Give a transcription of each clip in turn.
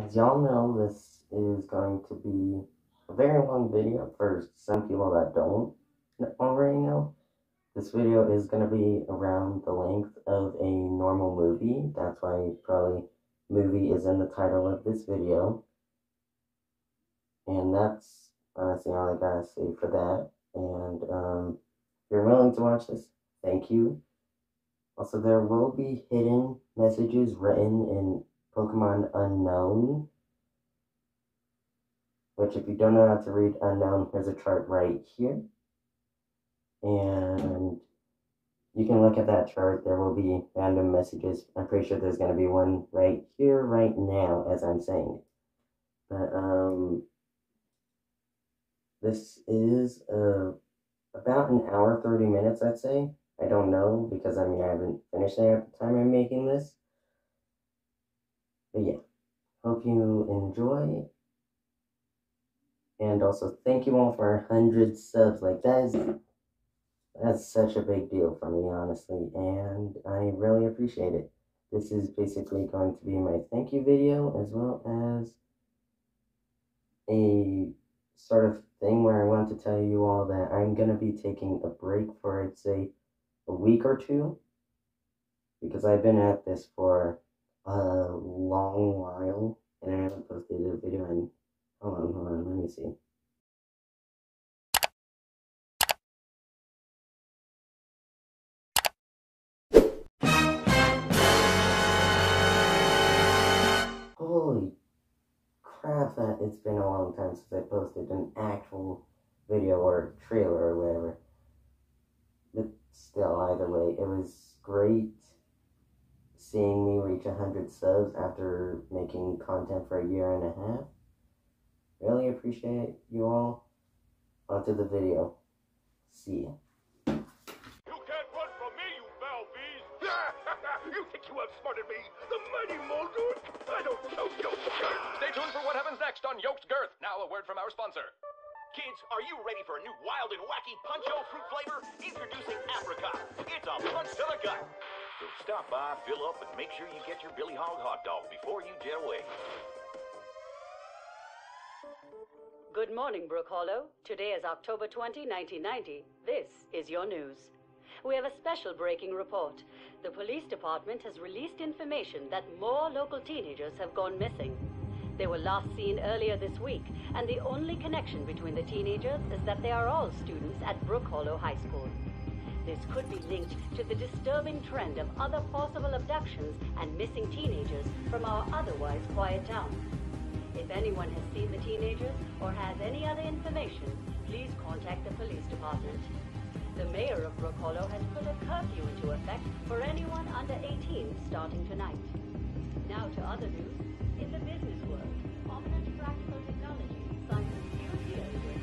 As y'all know, this is going to be a very long video for some people that don't already know. This video is going to be around the length of a normal movie. That's why probably movie is in the title of this video. And that's honestly all I gotta say for that. And if you're willing to watch this, thank you. Also, there will be hidden messages written in Pokemon Unknown, which if you don't know how to read Unknown, here's a chart right here. And you can look at that chart. There will be random messages. I'm pretty sure there's going to be one right here, right now, as I'm saying it. But, this is about an hour, 30 minutes, I'd say. I don't know, because, I haven't finished it at the time I'm making this. But yeah, hope you enjoy. And also, thank you all for 100 subs. Like, that's such a big deal for me, honestly, and I really appreciate it. This is basically going to be my thank you video, as well as a sort of thing where I want to tell you all that I'm going to be taking a break for, I'd say, a week or two, because I've been at this for a long while, and I haven't posted a video in, hold on, let me see. Holy crap, that it's been a long time since I posted an actual video or trailer or whatever. But still, either way, it was great seeing me reach 100 subs after making content for a year and a half. Really appreciate you all. Onto the video. See ya. You can't run from me, you foul beast! You think you outsmarted me? The mighty Muldoon? I don't know Yoked Girth! Stay tuned for what happens next on Yoked Girth. Now a word from our sponsor. Kids, are you ready for a new wild and wacky puncho fruit flavor? Introducing Apricot. It's a punch to the gut. So stop by, fill up, and make sure you get your Billy Hog hot dog before you jet away. Good morning, Brook Hollow. Today is October 20, 1990. This is your news. We have a special breaking report. The police department has released information that more local teenagers have gone missing. They were last seen earlier this week, and the only connection between the teenagers is that they are all students at Brook Hollow High School. This could be linked to the disturbing trend of other possible abductions and missing teenagers from our otherwise quiet town. If anyone has seen the teenagers or has any other information, please contact the police department. The mayor of Brook Hollow has put a curfew into effect for anyone under 18 starting tonight. Now to other news. In the business world, prominent practical technology signs a few deals with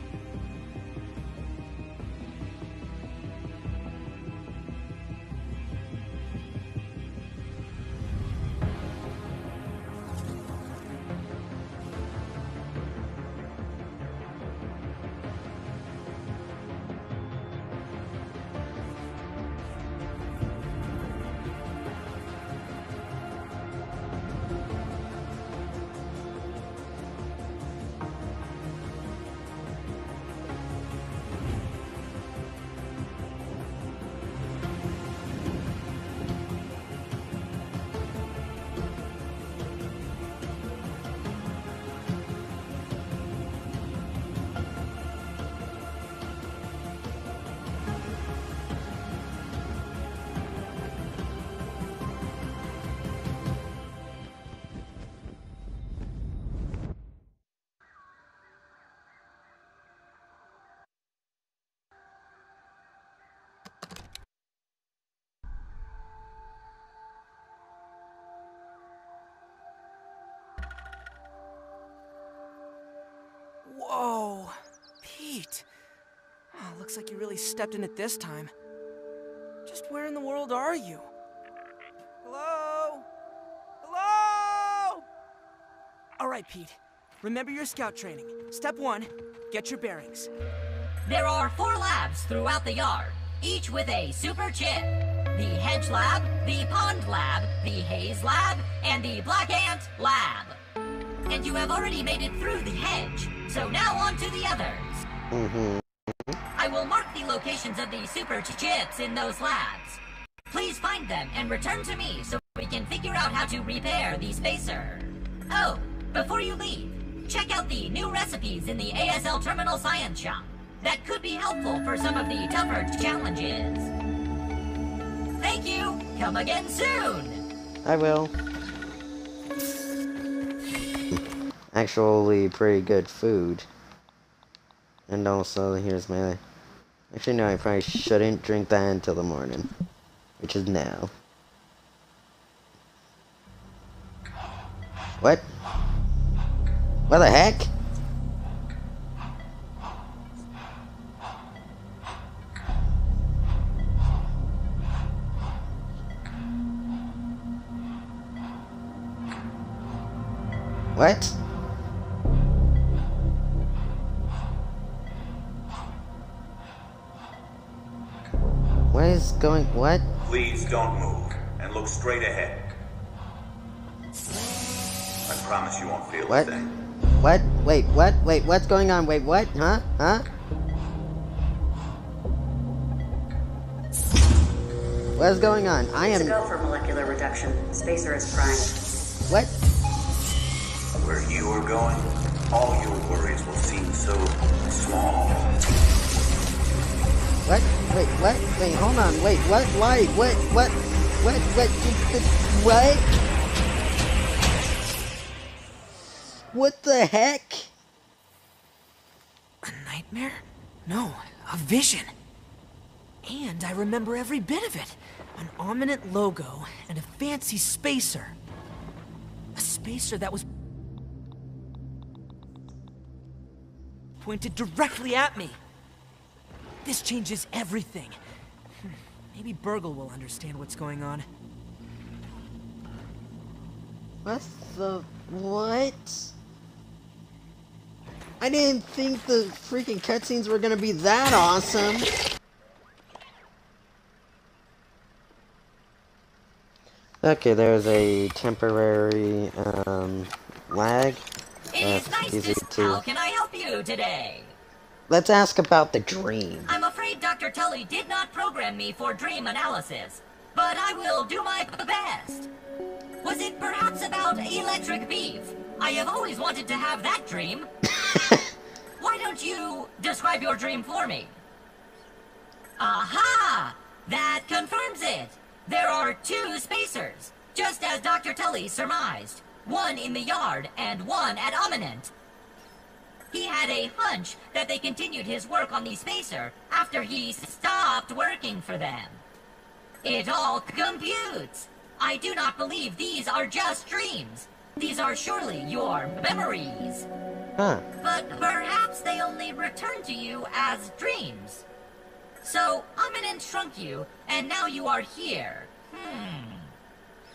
Whoa, Pete. Oh, looks like you really stepped in it this time. Just where in the world are you? Hello? Hello? All right, Pete. Remember your scout training. Step 1, get your bearings. There are 4 labs throughout the yard, each with a super chip. The Hedge Lab, the Pond Lab, the Haze Lab, and the Black Ant Lab. and you have already made it through the hedge. So now on to the others. I will mark the locations of the super chips in those labs. Please find them and return to me so we can figure out how to repair the spacer. Oh, before you leave, check out the new recipes in the ASL Terminal Science Shop. That could be helpful for some of the tougher challenges. Thank you! Come again soon! I will. Actually, pretty good food. And also, here's my... Actually, no, I probably shouldn't drink that until the morning. Which is now. What? What the heck? What? What is going... What? Please don't move and look straight ahead. I promise you won't feel What? a thing. What? Wait, what? Wait, what's going on? Wait, what? Huh? Huh? What is going on? I am... To go for molecular reduction. Spacer is primed. What? Where you are going, all your worries will seem so small. What? Wait, what? Wait, hold on. Wait, what? Why? What? What? What? What the heck? A nightmare? No, a vision. And I remember every bit of it. An ominous logo and a fancy spacer. A spacer that was pointed directly at me. This changes everything. Maybe Burgle will understand what's going on. What the... What? I didn't think the freaking cutscenes were gonna be that awesome. Okay, there's a temporary, lag. It is nice easy to... How can I help you today? Let's ask about the dream. I'm afraid Dr. Tully did not program me for dream analysis, but I will do my best. Was it perhaps about electric beef? I have always wanted to have that dream. Why don't you describe your dream for me? Aha! That confirms it. There are 2 spacers, just as Dr. Tully surmised. One in the yard and one at Ominent. He had a hunch that they continued his work on the spacer after he stopped working for them. It all computes. I do not believe these are just dreams. These are surely your memories. Huh. But perhaps they only return to you as dreams. So, Ominent shrunk you, and now you are here.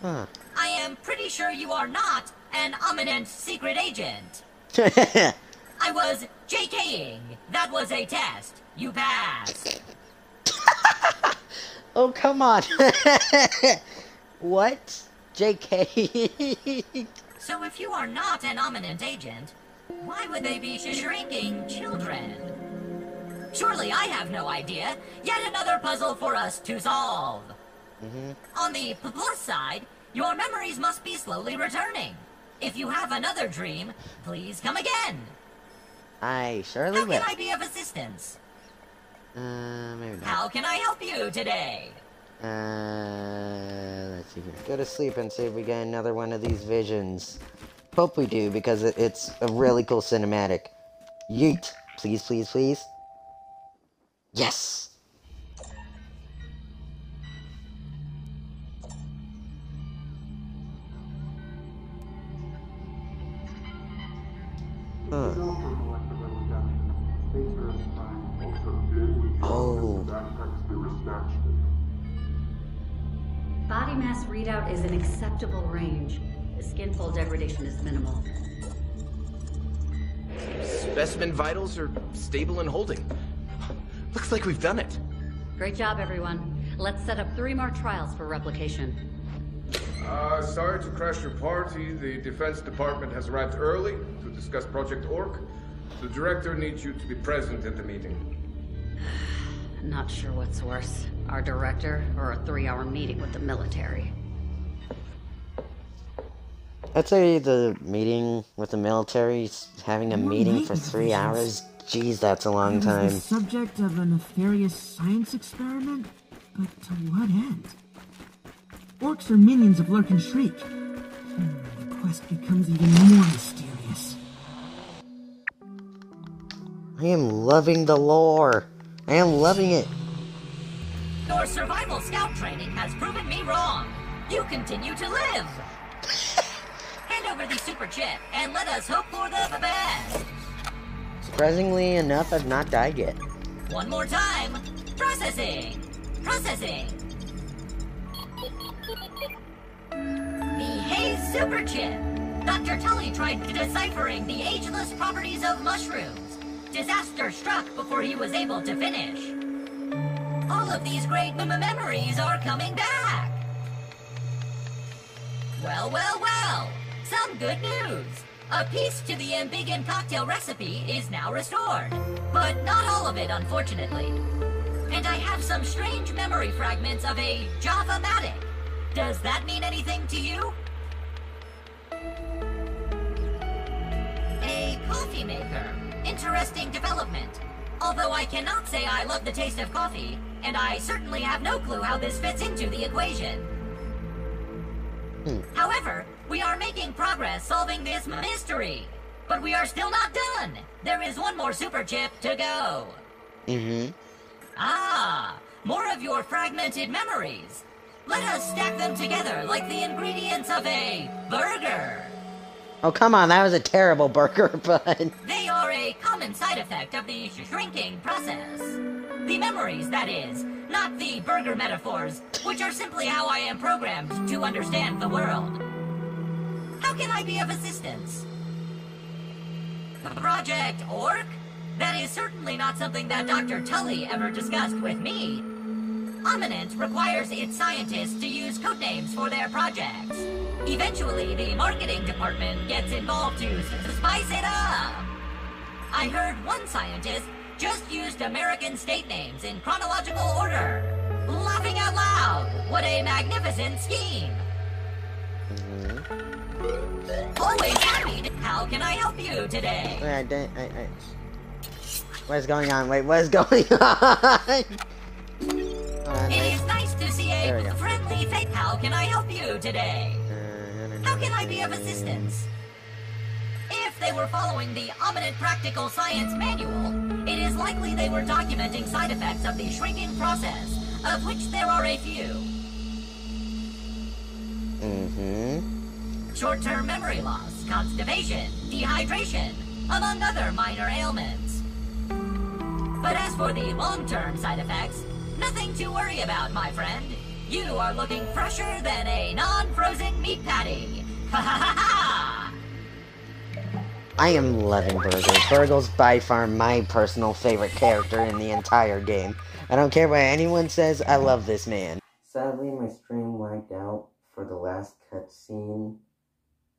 Huh. I am pretty sure you are not an Ominent secret agent. I was JKing. That was a test. You passed. Oh, come on. What? JK? So if you are not an Ominent agent, why would they be shrinking children? Surely I have no idea. Yet another puzzle for us to solve. On the plus side, your memories must be slowly returning. If you have another dream, please come again. I surely How will. can I be of assistance? Maybe not. How can I help you today? Let's see here. Go to sleep and see if we get another one of these visions. Hope we do, because it's a really cool cinematic. Yeet. Please, please, please. Yes! Huh. Oh. Body mass readout is an acceptable range. The skin fold degradation is minimal. Specimen vitals are stable and holding. Looks like we've done it. Great job, everyone. Let's set up 3 more trials for replication. Sorry to crash your party. The Defense Department has arrived early to discuss Project Orc. The director needs you to be present in the meeting. Not sure what's worse, our director or a 3-hour meeting with the military. I'd say the meeting with the military, having a meeting for 3 hours. Jeez, that's a long time. The subject of a nefarious science experiment? But to what end? Orcs are minions of Lurk and Shriek. The quest becomes even more mysterious. I am loving the lore. I am loving it. Your survival scout training has proven me wrong. You continue to live. Hand over the super chip and let us hope for the best. Surprisingly enough, I've not died yet. One more time. Processing. Processing. The Haze super chip. Dr. Tully tried deciphering the ageless properties of mushrooms. Disaster struck before he was able to finish. All of these great memories are coming back. Well, well, well. Some good news. A piece to the Ambiguan cocktail recipe is now restored. But not all of it, unfortunately. And I have some strange memory fragments of a Java-matic. Does that mean anything to you? A coffee maker. Interesting development. Although I cannot say I love the taste of coffee, and I certainly have no clue how this fits into the equation. However, we are making progress solving this mystery. But we are still not done. There is one more super chip to go. Ah, more of your fragmented memories. Let us stack them together like the ingredients of a burger. Oh, come on, that was a terrible burger, but... They are a common side effect of the shrinking process. The memories, that is, not the burger metaphors, which are simply how I am programmed to understand the world. How can I be of assistance? Project Orc? That is certainly not something that Dr. Tully ever discussed with me. Ominent requires its scientists to use codenames for their projects. Eventually, the marketing department gets involved to spice it up. I heard one scientist just used American state names in chronological order. Laughing out loud! What a magnificent scheme! Always happy. How can I help you today? Wait, what's going on? Wait, what is going on? It is nice to see a friendly face. How can I help you today? How can I be of assistance? If they were following the Ominent Practical Science Manual, it is likely they were documenting side effects of the shrinking process, of which there are a few. Short-term memory loss, constipation, dehydration, among other minor ailments. But as for the long-term side effects, nothing to worry about, my friend. You are looking fresher than a non-frozen meat patty. Ha ha ha ha! I am loving Burgle. Burgle's by far my personal favorite character in the entire game. I don't care what anyone says, I love this man. Sadly, my stream lagged out for the last cutscene,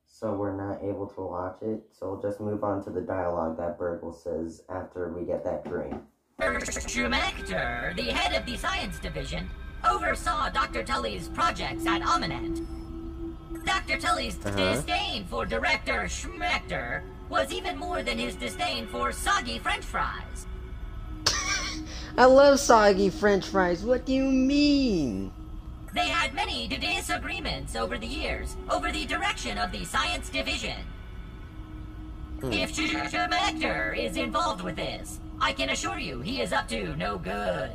so we're not able to watch it, so we'll just move on to the dialogue that Burgle says after we get that dream. Schumector, the head of the science division, oversaw Dr. Tully's projects at Ominent. Dr. Tully's disdain for Director Schumector was even more than his disdain for soggy French fries. I love soggy French fries, what do you mean? They had many disagreements over the years, over the direction of the science division. If Schumector is involved with this, I can assure you he is up to no good.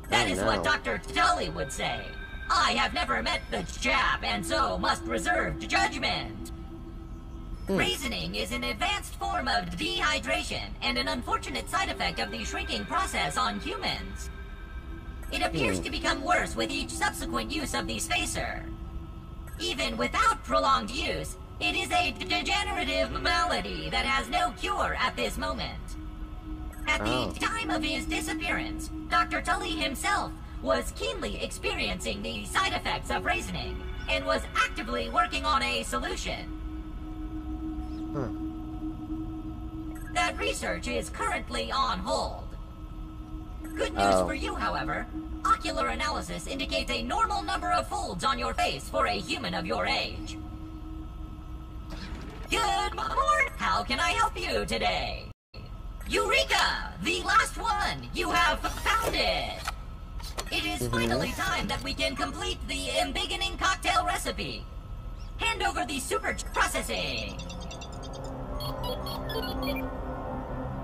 That is what Dr. Tully would say. I have never met the chap, and so must reserve judgment. Reasoning is an advanced form of dehydration and an unfortunate side effect of the shrinking process on humans. It appears to become worse with each subsequent use of the spacer. Even without prolonged use, it is a degenerative malady that has no cure at this moment. At the time of his disappearance, Dr. Tully himself was keenly experiencing the side effects of reasoning, and was actively working on a solution. That research is currently on hold. Good news for you, however. Ocular analysis indicates a normal number of folds on your face for a human of your age. Good morning. How can I help you today? Eureka! The last one! You have found it! It is finally time that we can complete the embiggening cocktail recipe. Hand over the super processing.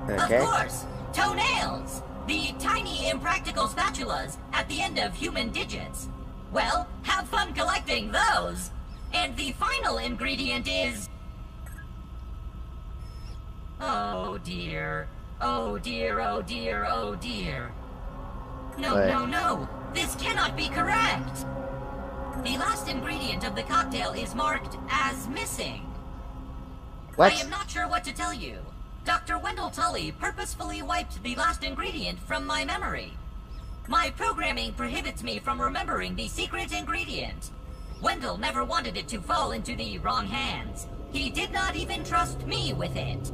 Okay. Of course, toenails! The tiny impractical spatulas at the end of human digits. Well, have fun collecting those! And the final ingredient is... Oh dear. Oh dear, oh dear, oh dear. No. This cannot be correct. The last ingredient of the cocktail is marked as missing. What? I am not sure what to tell you. Dr. Wendell Tully purposefully wiped the last ingredient from my memory. My programming prohibits me from remembering the secret ingredient. Wendell never wanted it to fall into the wrong hands. He did not even trust me with it.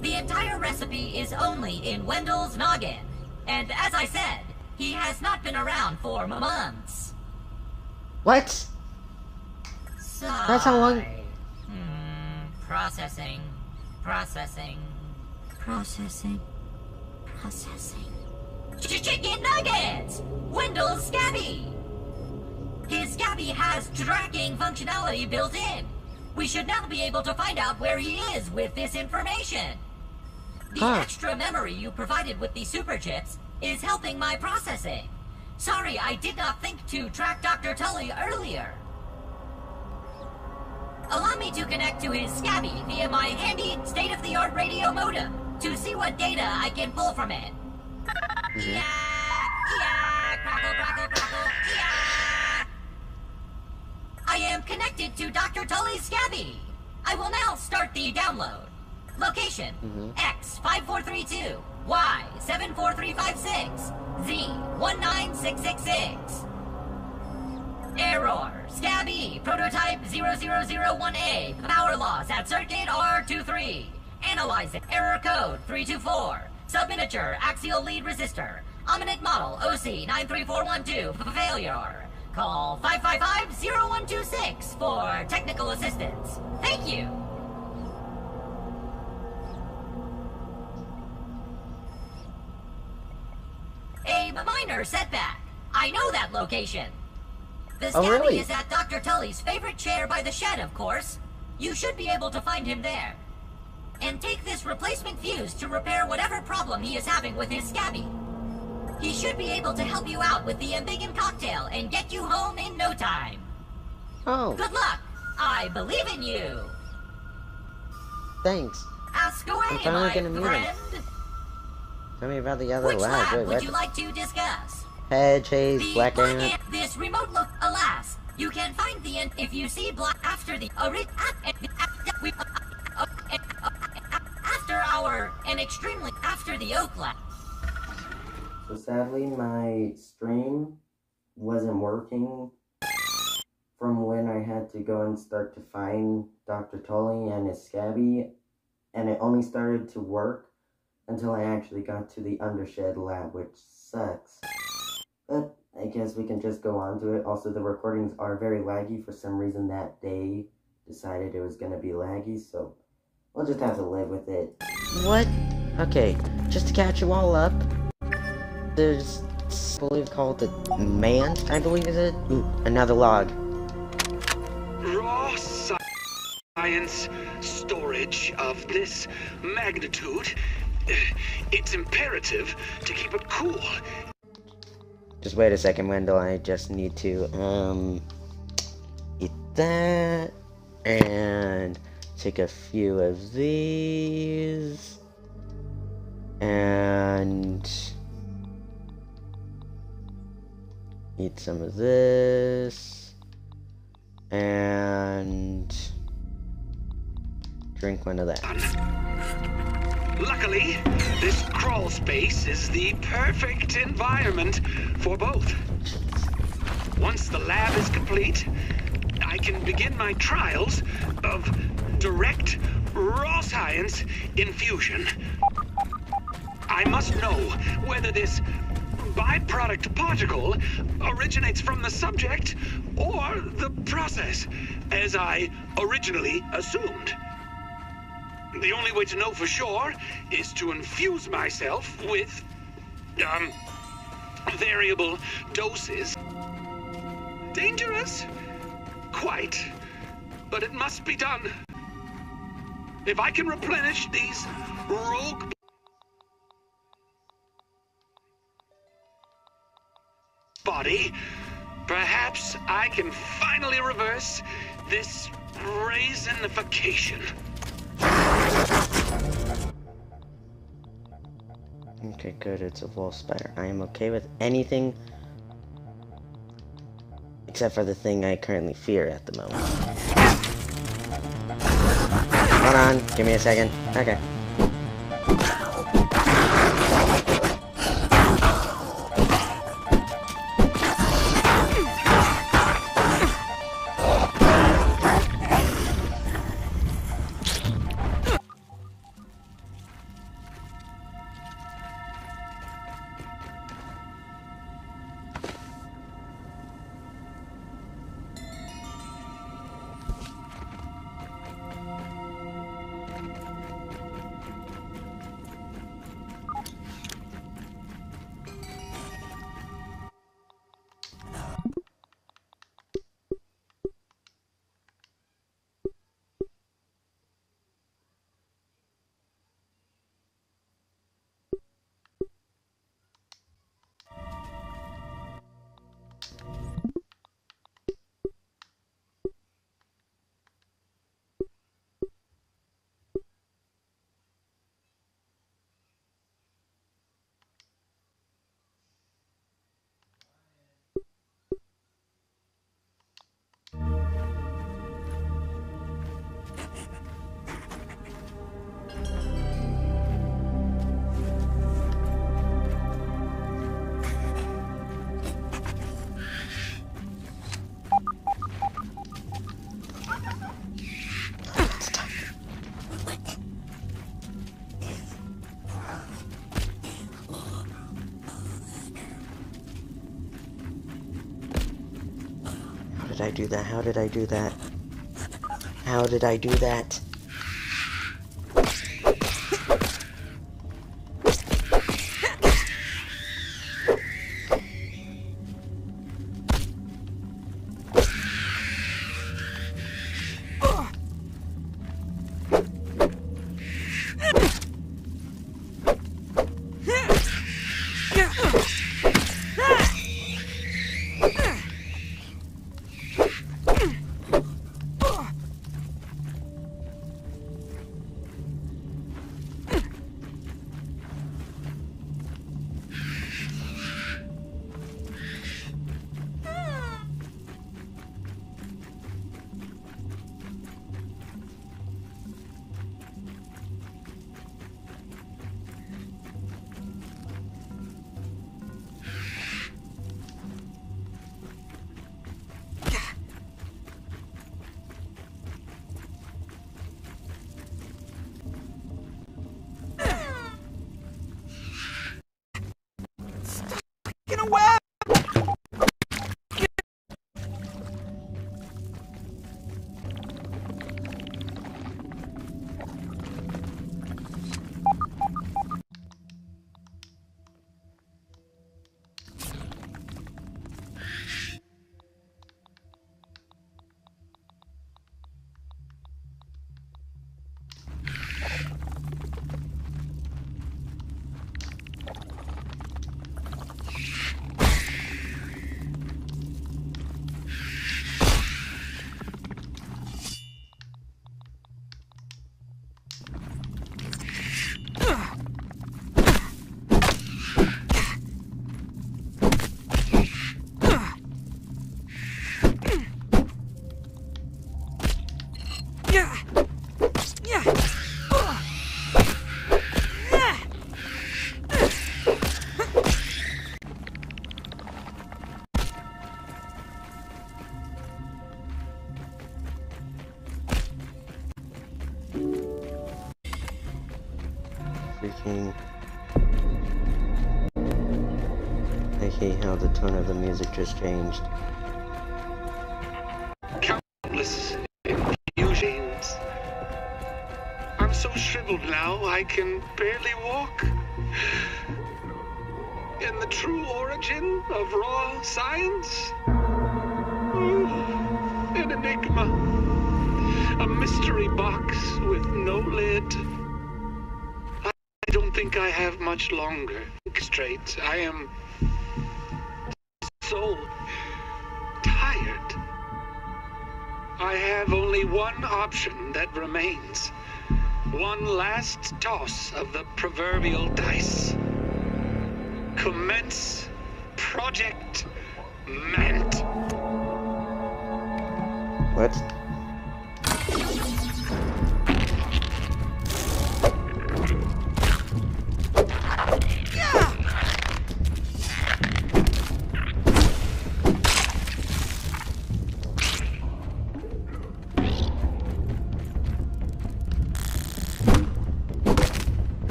The entire recipe is only in Wendell's noggin. And as I said, he has not been around for months. What? That's how long... Processing. Chicken nuggets! Wendell's Scabby! His Scabby has tracking functionality built in. We should now be able to find out where he is with this information. The extra memory you provided with the super chips is helping my processing. Sorry, I did not think to track Dr. Tully earlier. Allow me to connect to his Scabby via my handy state-of-the-art radio modem to see what data I can pull from it. Yeah, crackle, yeah. I am connected to Dr. Tully's Scabby. I will now start the download. Location, X 5432, Y 74356, Z 19666. Error, Scabby, prototype 0001A, power loss at circuit R23. Analyze it, error code 324, subminiature axial lead resistor, ominate model OC 93412, failure. Call 555-0126 for technical assistance. Thank you. A minor setback. I know that location. The Scabby is at Dr. Tully's favorite chair by the shed, of course. You should be able to find him there. And take this replacement fuse to repair whatever problem he is having with his Scabby. He should be able to help you out with the embiggen cocktail and get you home in no time. Oh. Good luck. I believe in you. Thanks. Ask away, I'm finally my gonna meet him. friend. Tell me about the other Which lab. lab would you like to discuss? Hedge, haze, The black ant. This remote look, alas, you can find the end if you see black after the after the oak lab. So sadly, my stream wasn't working from when I had to go and start to find Dr. Tully and his Scabby, and it only started to work until I actually got to the Undershed lab, which sucks. But I guess we can just go on to it. Also, the recordings are very laggy. For some reason that day decided it was going to be laggy, so we'll just have to live with it. What? Okay, just to catch you all up, there's, I believe, called the Man, I believe is it? Ooh, another log. Raw science storage of this magnitude. It's imperative to keep it cool. Just wait a second, Wendell. I just need to, eat that, and take a few of these, and eat some of this, and drink one of that. Luckily, this crawl space is the perfect environment for both. Once the lab is complete, I can begin my trials of direct, raw science infusion. I must know whether this byproduct particle originates from the subject or the process, as I originally assumed. The only way to know for sure is to infuse myself with, variable doses. Dangerous? Quite. But it must be done. If I can replenish these rogue body, perhaps I can finally reverse this raisinification. Okay, good. It's a wolf spider. I am okay with anything except for the thing I currently fear at the moment. Hold on. Give me a second. Okay. How did I do that? How did I do that? How did I do that? freaking... I hate how the tone of the music just changed. Countless infusions. I'm so shriveled now, I can barely walk. And the true origin of raw science? An enigma. A mystery box with no lid. I don't think I have much longer. Straight. I am so tired. I have only one option that remains. One last toss of the proverbial dice. Commence Project Mant. What?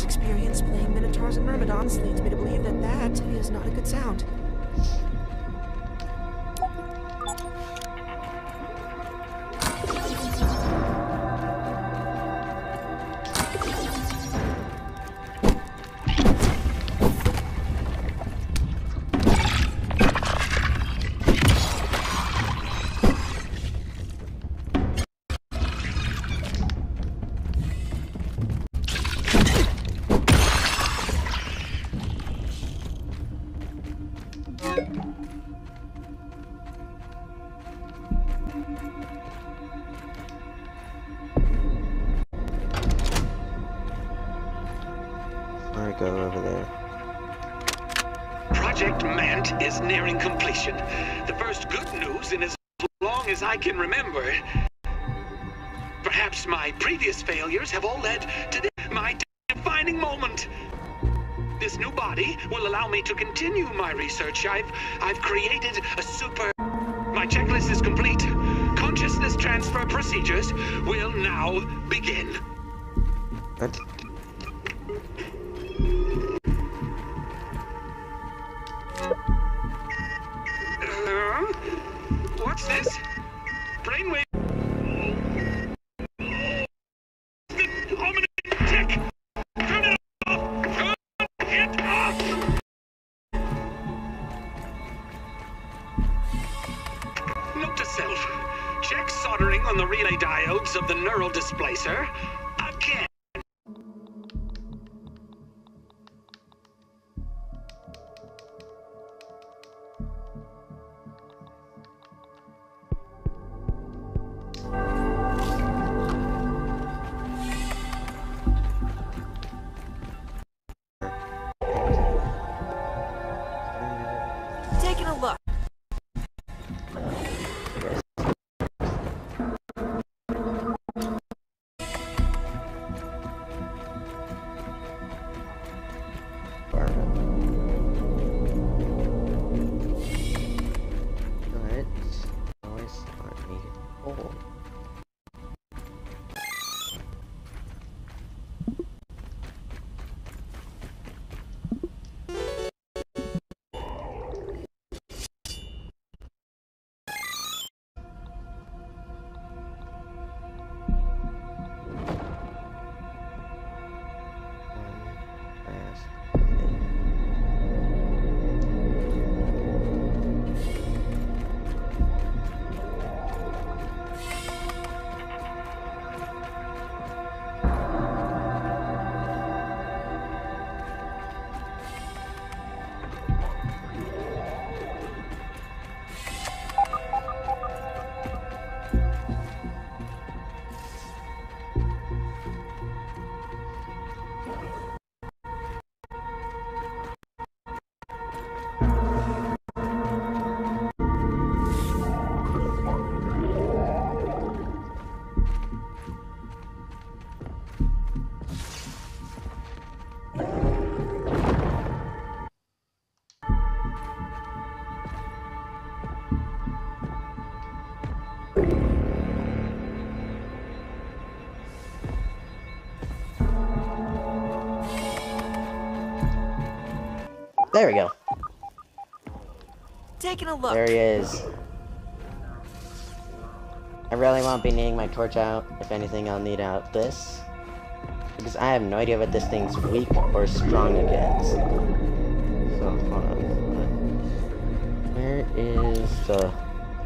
Experience playing Minotaurs and Myrmidons leads me to believe that that is not a good sound. Go over there. Project Mant is nearing completion. The first good news in as long as I can remember. Perhaps my previous failures have all led to my defining moment. This new body will allow me to continue my research. I've created a super... My checklist is complete. Consciousness transfer procedures will now begin. What? What's this? Brainwave. The ominous tech. Turn it off. Turn it off. Note to self. Check soldering on the relay diodes of the neural displacer again. Taking a look. There we go. Taking a look. There he is. I really won't be needing my torch out. If anything, I'll need out this. Because I have no idea what this thing's weak or strong against. So, hold on. Where is the...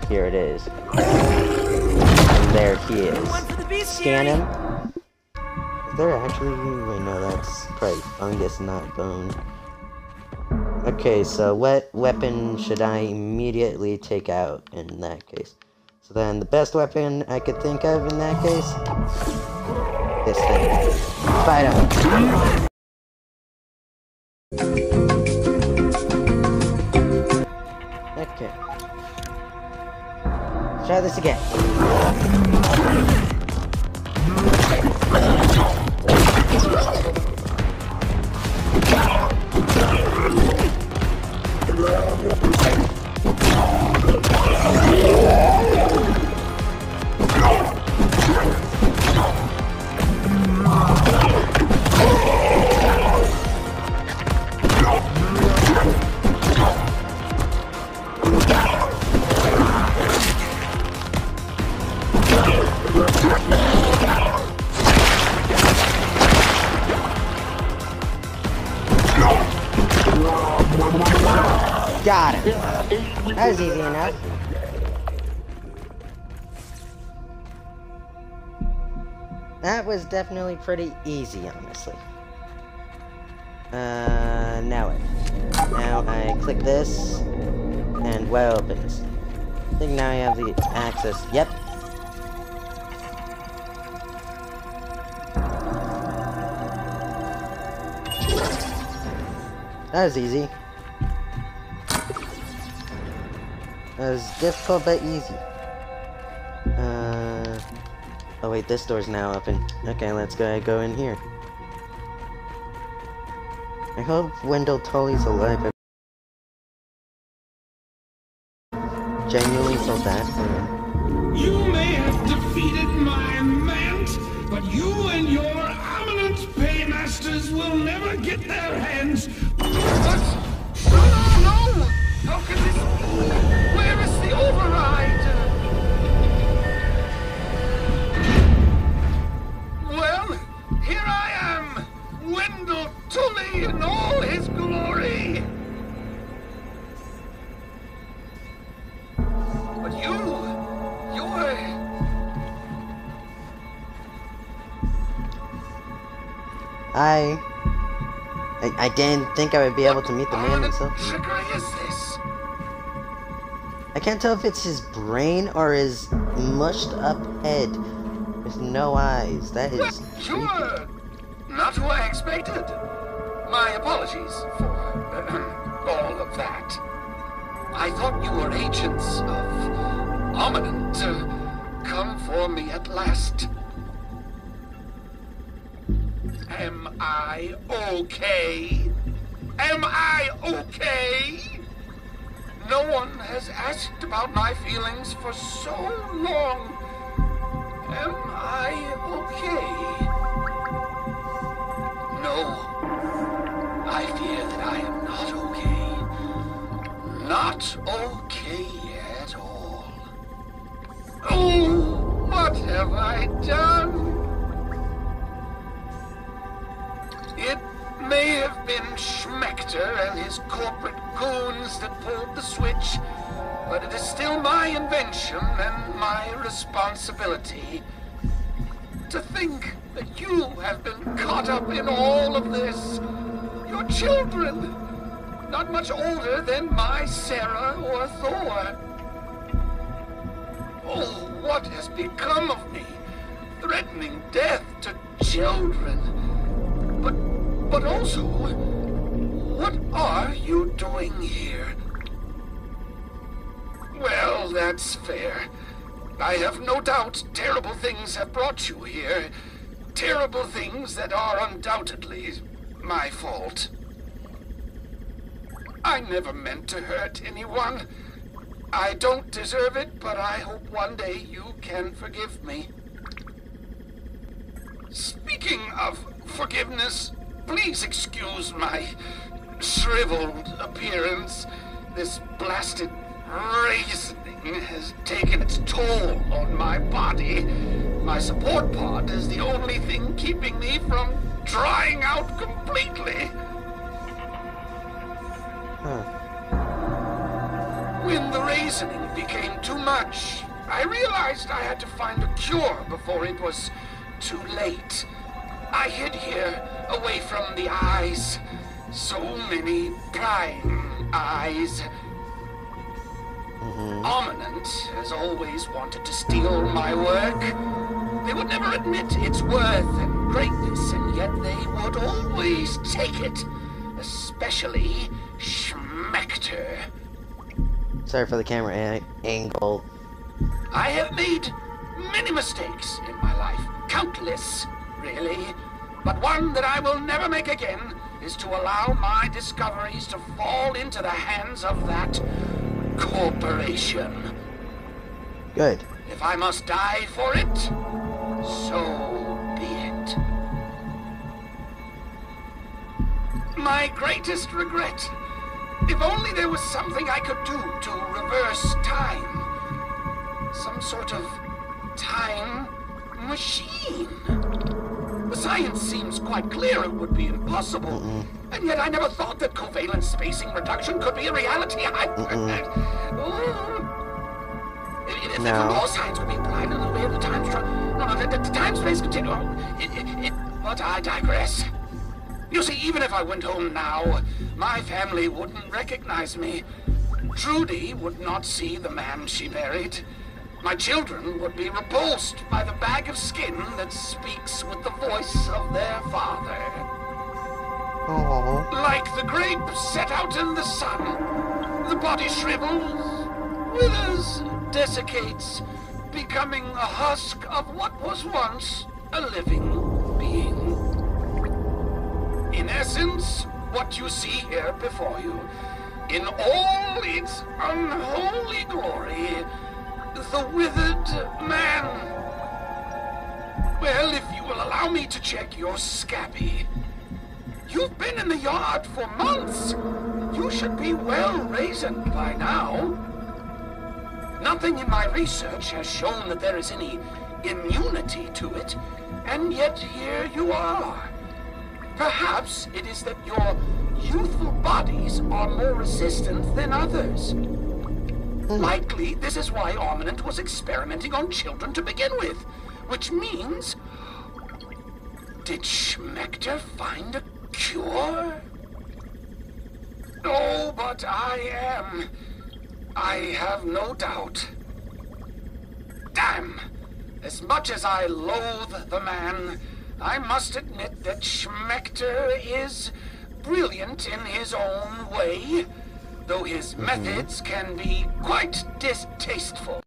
Here it is. And there he is. Scan him. Is there actually... Wait, no, that's probably fungus, not bone. Okay, so what weapon should I immediately take out in that case? So then the best weapon I could think of in that case? This thing. Fight him. Okay. Try this again. Got him. That was easy enough. That was definitely pretty easy, honestly. Now what? Now I click this, and what opens? I think now I have the access. Yep. That was easy. That was difficult but easy. Oh wait, this door's now open. Okay, let's go in here. I hope Wendell Tully's alive. I genuinely felt that. You may have defeated my Mant, but you and your eminent paymasters will never get their hands. What? No! How can this be? Where is the override? Well, here I am, Wendell Tully in all his glory. But you're... I didn't think I would be able to meet the man himself. What trickery is this? I can't tell if it's his brain or his mushed up head with no eyes. That is You creepy. were not who I expected. My apologies for all of that. I thought you were agents of Omninent to come for me at last. Am I okay? Am I okay? No one has asked about my feelings for so long. Am I okay? No. I fear that I am not okay. Not okay at all. Oh, what have I done? It may have been Schmechter and his corporate goons that pulled the switch, but it is still my invention and my responsibility. To think that you have been caught up in all of this. Your children, not much older than my Sarah or Thor. Oh, what has become of me? Threatening death to children. But also, what are you doing here? Well, that's fair. I have no doubt terrible things have brought you here. Terrible things that are undoubtedly my fault. I never meant to hurt anyone. I don't deserve it, but I hope one day you can forgive me. Speaking of forgiveness, please excuse my shriveled appearance. This blasted raisin has taken its toll on my body. My support pod is the only thing keeping me from drying out completely. When the raisoning became too much, I realized I had to find a cure before it was too late. I hid here, away from the eyes. So many prying eyes. Ominent has always wanted to steal my work. They would never admit its worth and greatness, and yet they would always take it. Especially Schmechter. Sorry for the camera angle. I have made many mistakes in my life. Countless, really. But one that I will never make again is to allow my discoveries to fall into the hands of that corporation. Good. If I must die for it, so be it. My greatest regret. If only there was something I could do to reverse time. Some sort of time machine. The science seems quite clear it would be impossible. And yet I never thought that covalent spacing reduction could be a reality. If the law science would be applied in the way of the time the time-space continuum. But I digress. You see, even if I went home now, my family wouldn't recognize me. Trudy would not see the man she buried. My children would be repulsed by the bag of skin that speaks with the voice of their father. Aww. Like the grape set out in the sun, the body shrivels, withers, desiccates, becoming a husk of what was once a living being. In essence, what you see here before you, in all its unholy glory, the withered man. Well, if you will allow me to check your scabby. You've been in the yard for months. You should be well raisined by now. Nothing in my research has shown that there is any immunity to it, and yet here you are. Perhaps it is that your youthful bodies are more resistant than others. Likely, this is why Ominent was experimenting on children to begin with. Which means... Did Schmechter find a cure? Oh, but I have no doubt. Damn! As much as I loathe the man, I must admit that Schmechter is brilliant in his own way. Though his methods can be quite distasteful.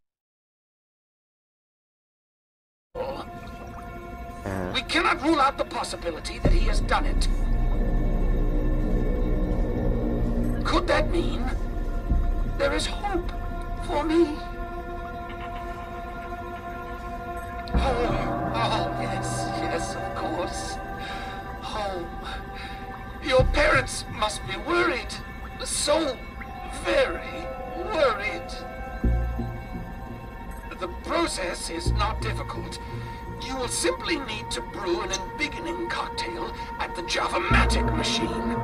We cannot rule out the possibility that he has done it. Could that mean there is hope for me? Oh, yes, of course. Home. Your parents must be worried. So very worried. The process is not difficult. You will simply need to brew an embiggening cocktail at the Java-matic machine.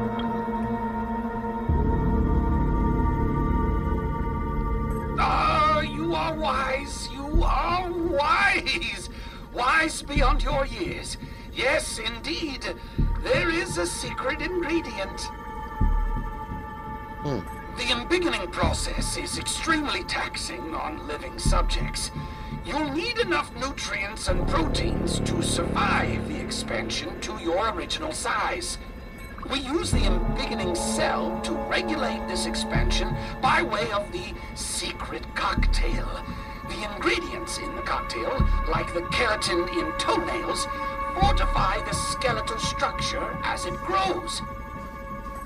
Ah, you are wise. You are wise. Wise beyond your years. Yes, indeed. There is a secret ingredient. The embiggening process is extremely taxing on living subjects. You'll need enough nutrients and proteins to survive the expansion to your original size. We use the embiggening cell to regulate this expansion by way of the secret cocktail. The ingredients in the cocktail, like the keratin in toenails, fortify the skeletal structure as it grows.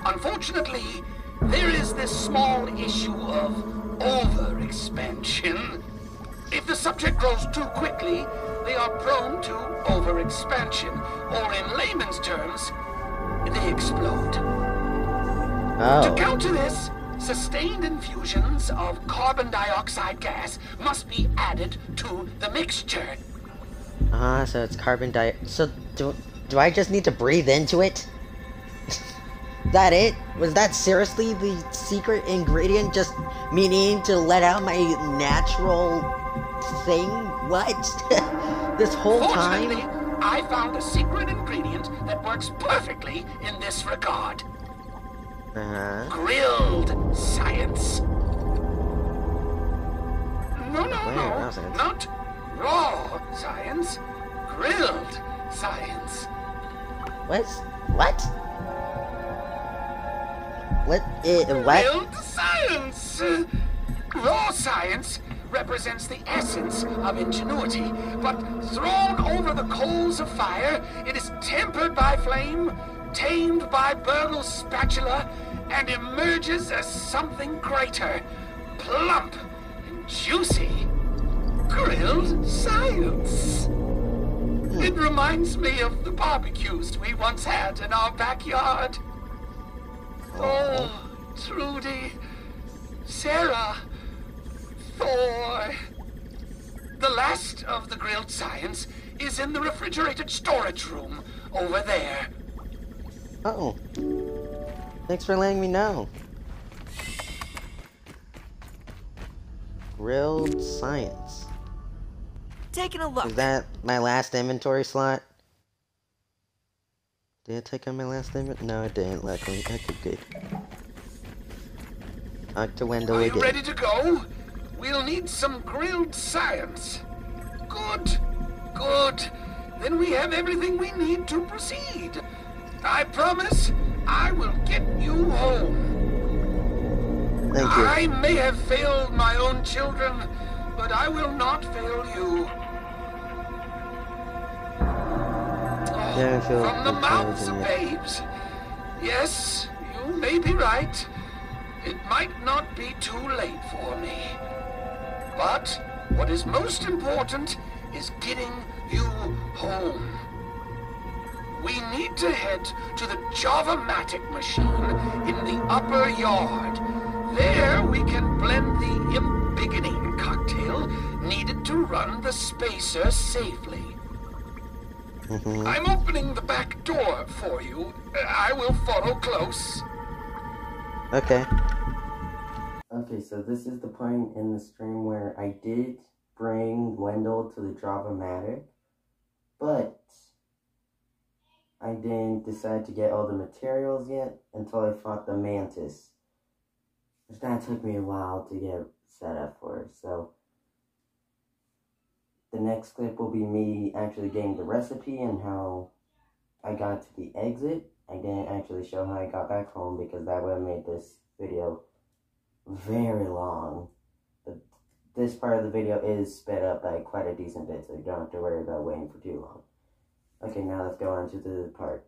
Unfortunately, there is this small issue of overexpansion. If the subject grows too quickly, they are prone to overexpansion, or in layman's terms, they explode. To counter this, sustained infusions of carbon dioxide gas must be added to the mixture. So it's carbon dioxide. So do I just need to breathe into it? That it? Was that seriously the secret ingredient? Just me needing to let out my natural thing? What? This whole Fortunately, time? I found a secret ingredient that works perfectly in this regard. Grilled science. No, not raw science. Grilled science. What? What? Grilled science! Raw science represents the essence of ingenuity, but thrown over the coals of fire, it is tempered by flame, tamed by Burgle's spatula, and emerges as something greater, plump and juicy. Grilled science. It reminds me of the barbecues we once had in our backyard. Oh, Trudy, Sarah, Thor. The last of the grilled science is in the refrigerated storage room over there. Oh. Thanks for letting me know. Grilled science. Taking a look. Is that my last inventory slot? Did it take on my last inventory? No, it didn't, luckily. Okay, good. Talk to Wendell again. Are you ready to go? We'll need some grilled science. Good. Then we have everything we need to proceed. I promise I will get you home. Thank you. I may have failed my own children, but I will not fail you. From the mouths of babes. Yes, you may be right. It might not be too late for me. But what is most important is getting you home. We need to head to the Java-matic machine in the upper yard. There we can blend the embiggening cocktail needed to run the spacer safely. I'm opening the back door for you. I will follow close. Okay. Okay, so this is the point in the stream where I did bring Wendell to the Java-matic, but I didn't decide to get all the materials yet until I fought the mantis. Which that took me a while to get set up for, so the next clip will be me actually getting the recipe and how I got to the exit. I didn't actually show how I got back home because that would have made this video very long. But this part of the video is sped up by quite a decent bit, so you don't have to worry about waiting for too long. Okay, now let's go on to the part.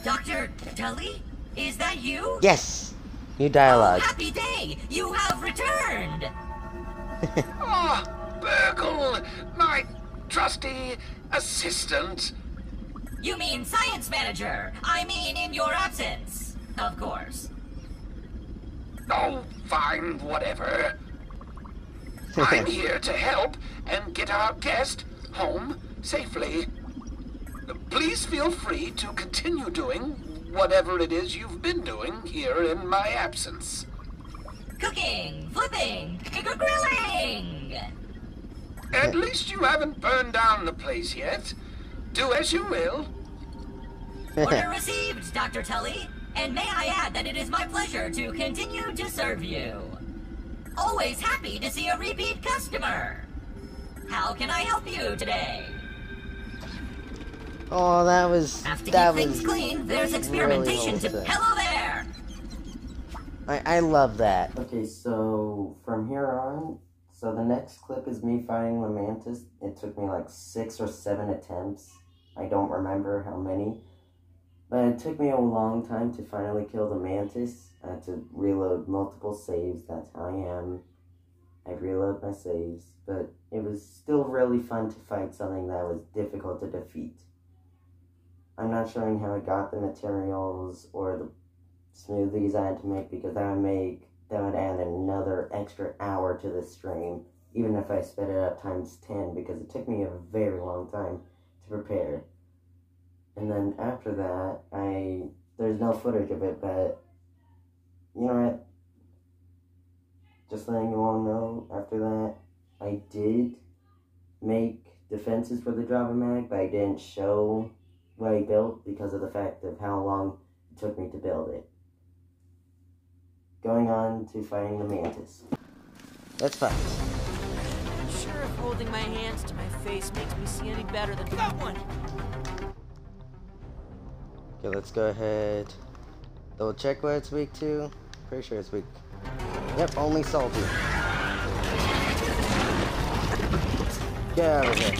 Dr. Tully? Is that you? Yes! New dialogue. Oh, happy day! You have returned! Burgle, my trusty assistant. You mean science manager. I mean in your absence. Of course. Oh, fine, whatever. I'm here to help and get our guest home safely. Please feel free to continue doing whatever it is you've been doing here in my absence. Cooking, flipping, grilling! At least you haven't burned down the place yet. Do as you will. Order received, Dr. Tully. And may I add that it is my pleasure to continue to serve you. Always happy to see a repeat customer. How can I help you today? Oh, that was... Have to that keep was things clean. There's experimentation really to... Hello there! I love that. Okay, so from here on, so the next clip is me fighting the mantis. It took me like 6 or 7 attempts. I don't remember how many. But it took me a long time to finally kill the mantis. I had to reload multiple saves. That's how I am. I reload my saves. But it was still really fun to fight something that was difficult to defeat. I'm not showing how I got the materials or the smoothies I had to make because that would add another extra hour to the stream. Even if I sped it up times 10 because it took me a very long time to prepare. And then after that, there's no footage of it, but, you know what, just letting you all know, after that, I did make defenses for the Java Mag, but I didn't show what I built because of the fact of how long it took me to build it. Going on to fighting the mantis. Let's fight. Not sure if holding my hands to my face makes me see any better than that one. Okay, let's go ahead. Double check what it's weak to. Pretty sure it's weak. Yep, only salty. Get out of here.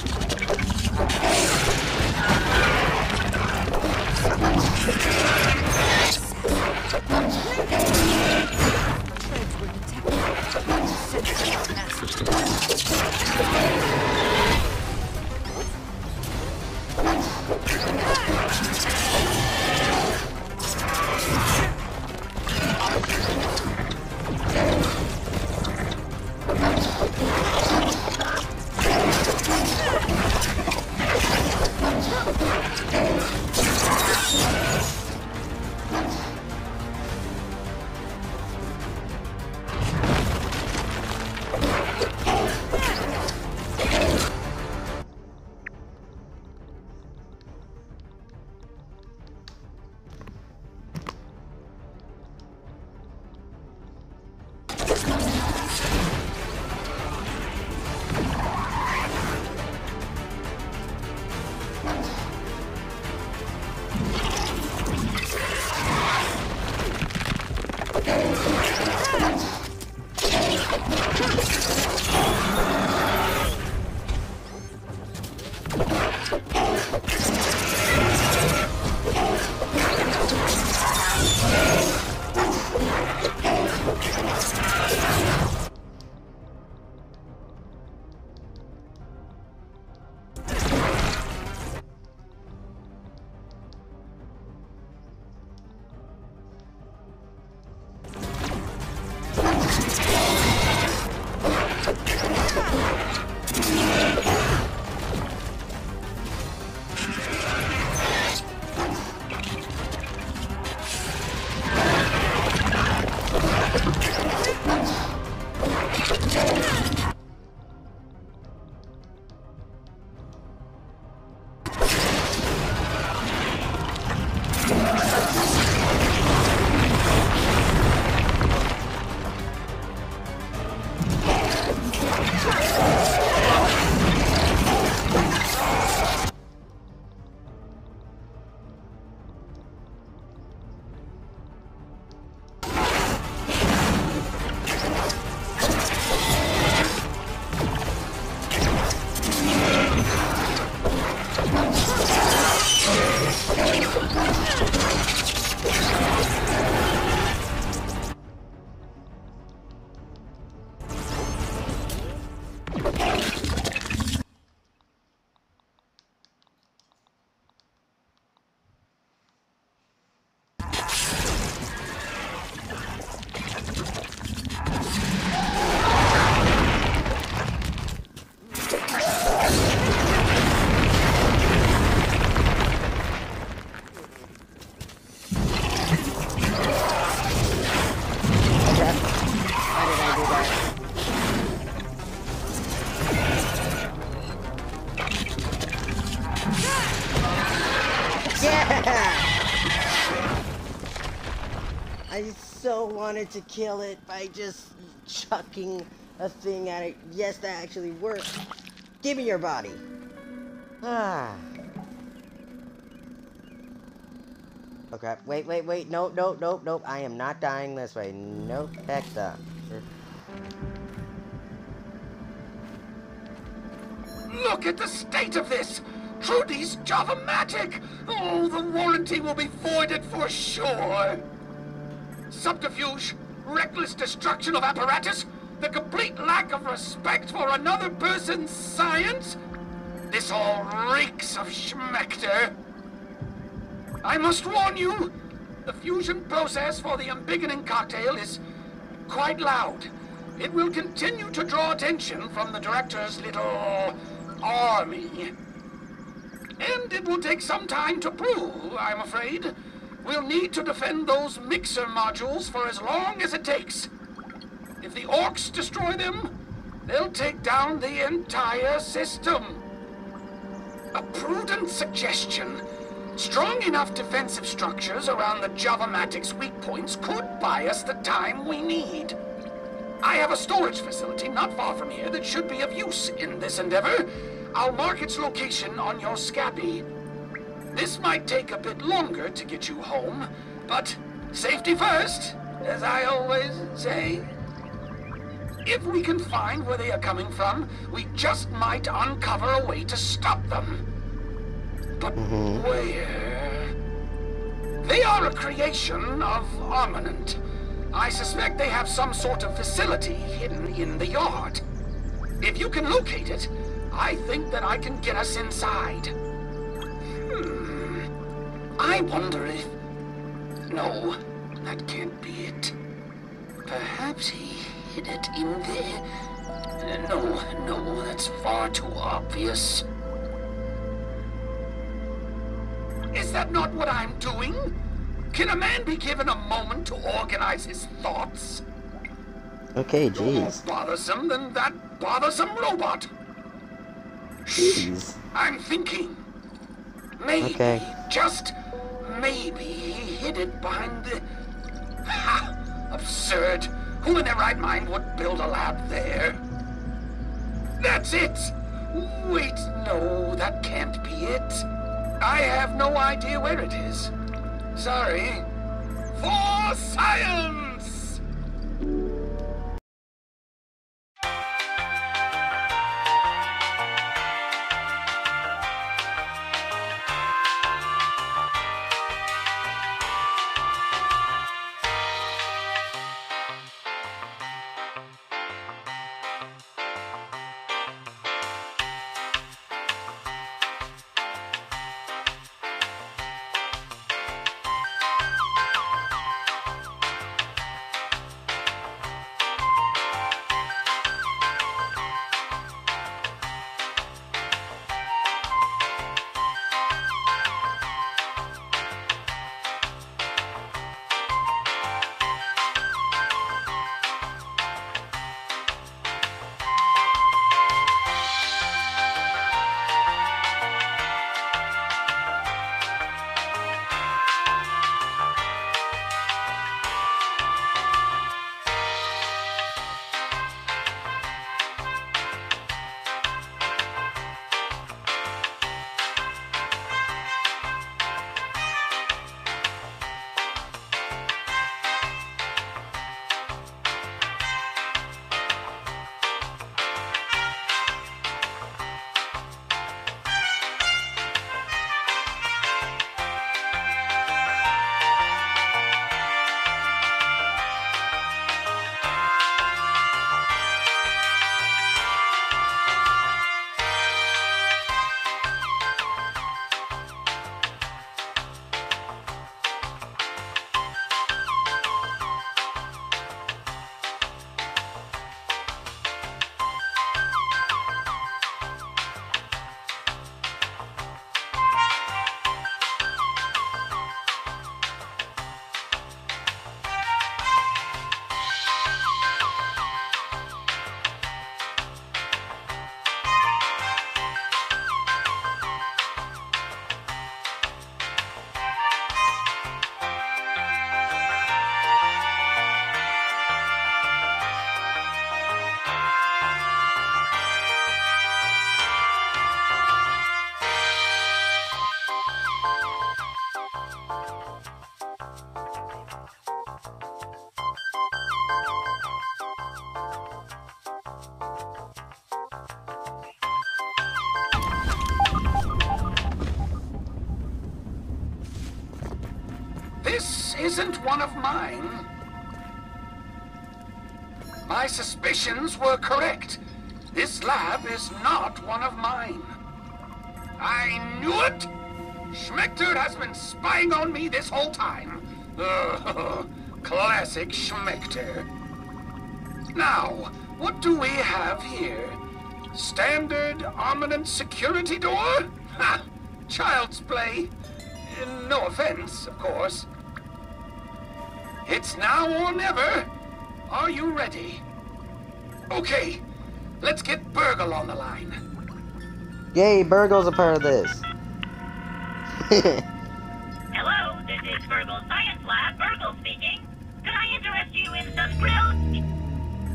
Yeah! I so wanted to kill it by just chucking a thing at it. Yes, that actually worked. Give me your body. Ah. Okay, wait. Nope. I am not dying this way. Nope. Heck no. Look at the state of this! Trudy's Java-matic! Oh, the warranty will be voided for sure! Subterfuge, reckless destruction of apparatus, the complete lack of respect for another person's science? This all reeks of schmecter. I must warn you, the fusion process for the embiggening cocktail is quite loud. It will continue to draw attention from the director's little army. And it will take some time to brew, I'm afraid. We'll need to defend those mixer modules for as long as it takes. If the orcs destroy them, they'll take down the entire system. A prudent suggestion. Strong enough defensive structures around the Java-matic's weak points could buy us the time we need. I have a storage facility not far from here that should be of use in this endeavor. I'll mark its location on your scabby. This might take a bit longer to get you home, but safety first, as I always say. If we can find where they are coming from, we just might uncover a way to stop them. But where? They are a creation of Armament. I suspect they have some sort of facility hidden in the yard. If you can locate it, I think that I can get us inside. I wonder if... No, that can't be it. Perhaps he hid it in there. No, that's far too obvious. Is that not what I'm doing? Can a man be given a moment to organize his thoughts? Okay, You're more jeez. bothersome than that bothersome robot. Jeez. I'm thinking. Maybe, Okay. just maybe, he hid it behind the... Ha! Absurd. Who in their right mind would build a lab there? That's it! Wait, no, that can't be it. I have no idea where it is. Sorry. For science! This isn't one of mine. My suspicions were correct. This lab is not one of mine. I knew it! Schmechter has been spying on me this whole time. Classic Schmechter. Now, what do we have here? Standard armament security door? Ha! Child's play. No offense, of course. It's now or never. Are you ready? Okay, let's get Burgle on the line. Yay, Burgle's a part of this. Hello, this is Burgle Science Lab. Burgle speaking. Could I interest you in some grill?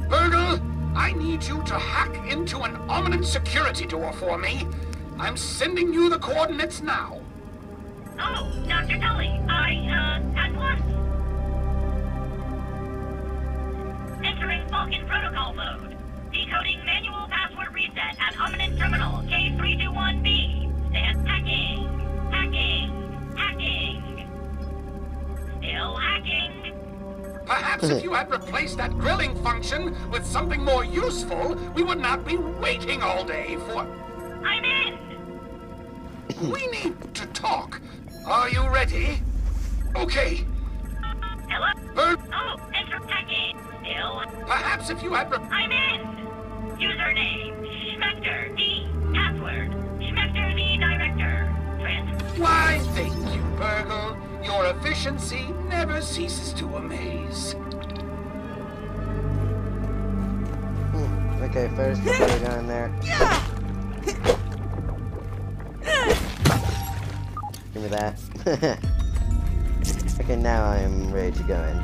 Burgle, I need you to hack into an armament security door for me. I'm sending you the coordinates now. Oh, Dr. Tully, at once. Entering Falcon protocol mode. Decoding manual password reset at Omnin Terminal K321B. Stand hacking. Still hacking. Perhaps if you had replaced that grilling function with something more useful, we would not be waiting all day for... I'm in. We need to talk. Are you ready? Okay. Hello? Enter hacking. Still. Perhaps if you had I'm in. Username, Schmechter D. Password, Schmechter the Director. Why, thank you, Burgle. Your efficiency never ceases to amaze. Okay, first we put it on there. Give me that. Okay, now I'm ready to go in.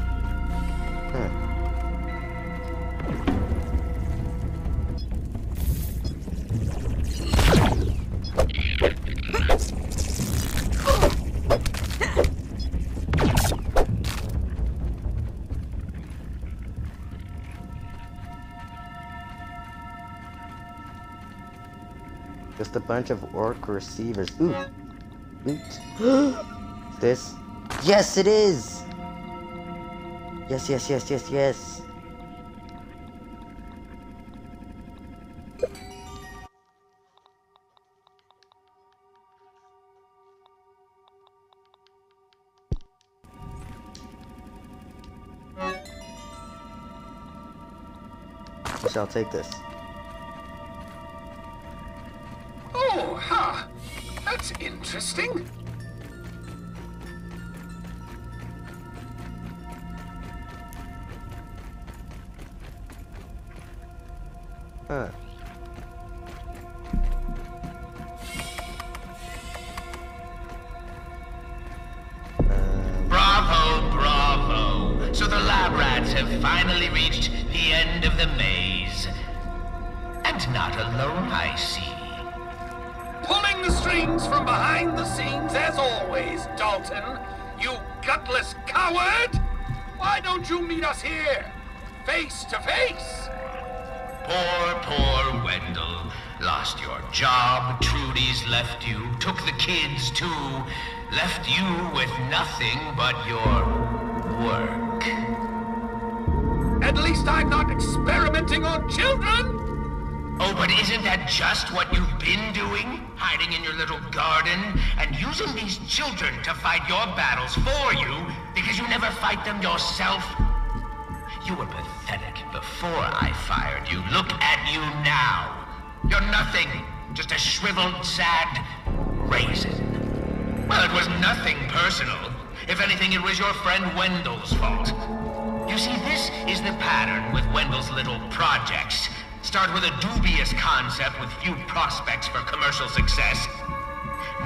Just a bunch of orc receivers. Ooh. Oops. This? Yes, it is! Yes. I shall take this. Oh, huh. That's interesting. Huh. Bravo. So the lab rats have finally reached the end of the maze. And not alone, I see. Pulling the strings from behind the scenes as always, Dalton. You gutless coward! Why don't you meet us here? Face to face! Poor Wendell. Lost your job, Trudy's left you, took the kids too, left you with nothing but your work. At least I'm not experimenting on children! Oh, but isn't that just what you've been doing? Hiding in your little garden and using these children to fight your battles for you because you never fight them yourself? You were pathetic before I fired you. Look at you now. You're nothing. Just a shriveled, sad raisin. Well, it was nothing personal. If anything, it was your friend Wendell's fault. You see, this is the pattern with Wendell's little projects. Start with a dubious concept with few prospects for commercial success.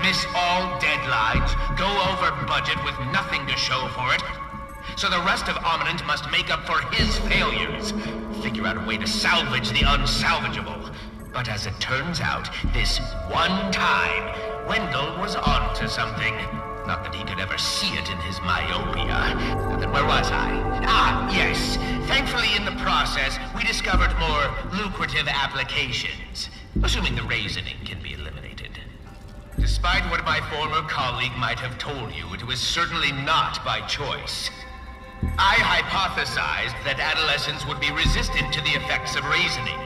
Miss all deadlines, go over budget with nothing to show for it. So the rest of Omninent must make up for his failures. Figure out a way to salvage the unsalvageable. But as it turns out, this one time, Wendell was onto something. Not that he could ever see it in his myopia. Then where was I? Ah, yes. Thankfully, in the process, we discovered more lucrative applications. Assuming the raisoning can be eliminated. To Despite what my former colleague might have told you, it was certainly not by choice. I hypothesized that adolescents would be resistant to the effects of reasoning.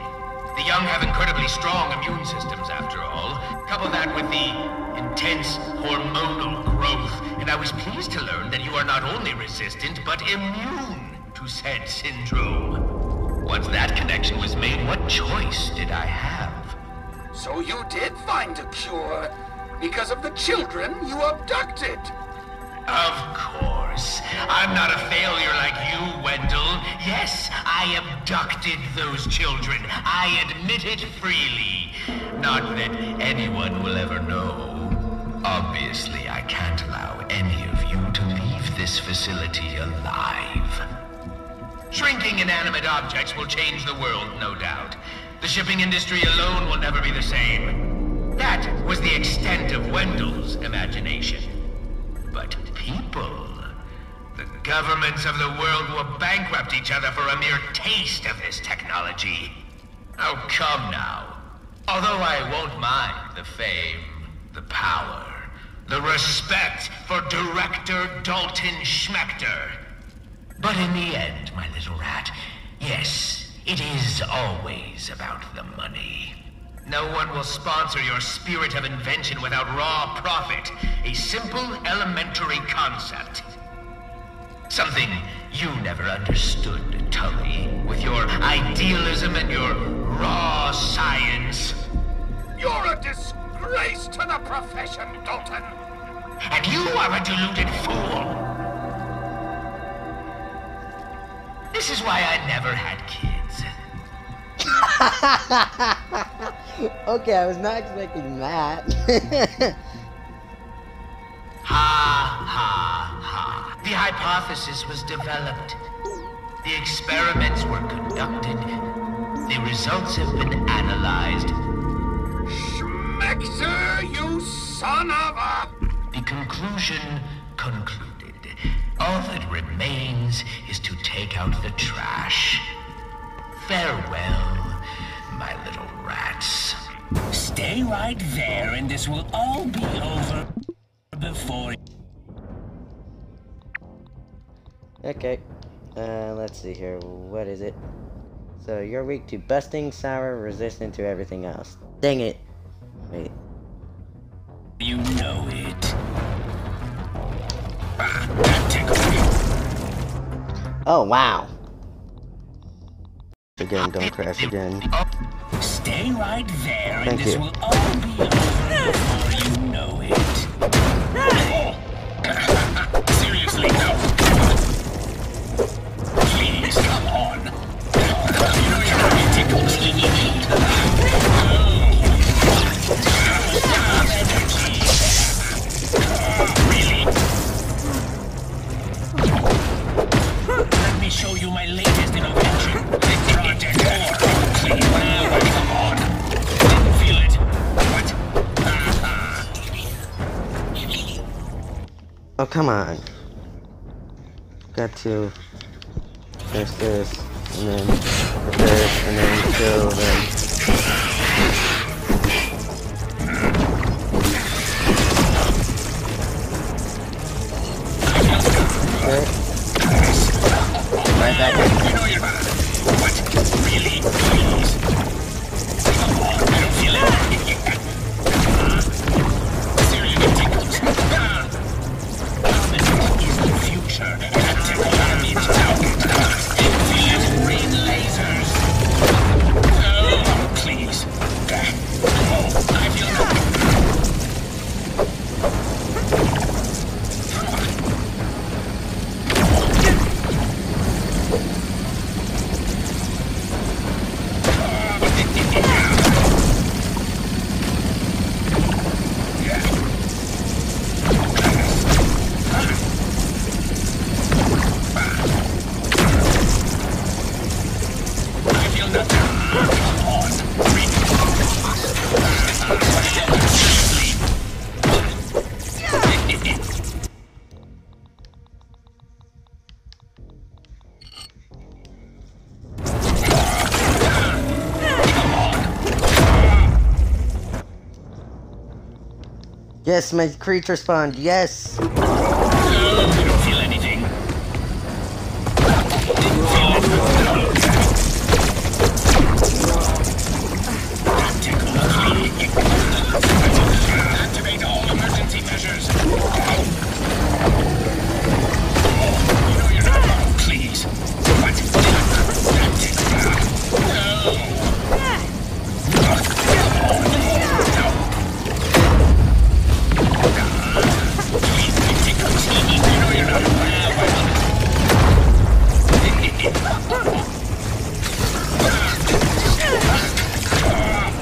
The young have incredibly strong immune systems, after all. Couple that with the intense hormonal growth, and I was pleased to learn that you are not only resistant, but immune to said syndrome. Once that connection was made, what choice did I have? So you did find a cure because of the children you abducted. Of course. I'm not a failure like you, Wendell. Yes, I abducted those children. I admit it freely. Not that anyone will ever know. Obviously, I can't allow any of you to leave this facility alive. Shrinking inanimate objects will change the world, no doubt. The shipping industry alone will never be the same. That was the extent of Wendell's imagination. But people, the governments of the world will bankrupt each other for a mere taste of this technology. Oh, come now. Although I won't mind the fame, the power, the respect for Director Dalton Schmechter. But in the end, my little rat, yes, it is always about the money. No one will sponsor your spirit of invention without raw profit. A simple, elementary concept. Something you never understood, Tully, with your idealism and your raw science. You're a disgrace to the profession, Dalton. And you are a deluded fool. This is why I never had kids. Okay, I was not expecting that. Ha, ha, ha. The hypothesis was developed. The experiments were conducted. The results have been analyzed. Schmechter, you son of a... The conclusion concluded. All that remains is to take out the trash. Farewell, my little rats. Stay right there and this will all be over before... Okay, let's see here, what is it? So, you're weak to busting, sour, resistant to everything else. Dang it. Wait. You know it. That tickled me. Oh, wow. Again, don't crash again. Stay right there and Thank this you. will all be over before you know it. Oh. Seriously, no. Please, come on. You know you're having tickles. Really? Let me show you my latest innovation. Project Orc. Come on. Didn't feel it. What? Oh, come on. Got to finish this, and then this, and then kill them. Okay. Right back in. You know you're bad. What? Really? Please? Come on, I don't feel it. Seriously, tickles. This is the future, and a tickle means target. Feel it? Rain lasers. Oh, please. Oh, I feel nothing. Yes, my creature spawned. Yes. I don't feel anything. Activate all emergency measures. You're not. Oh, please. What?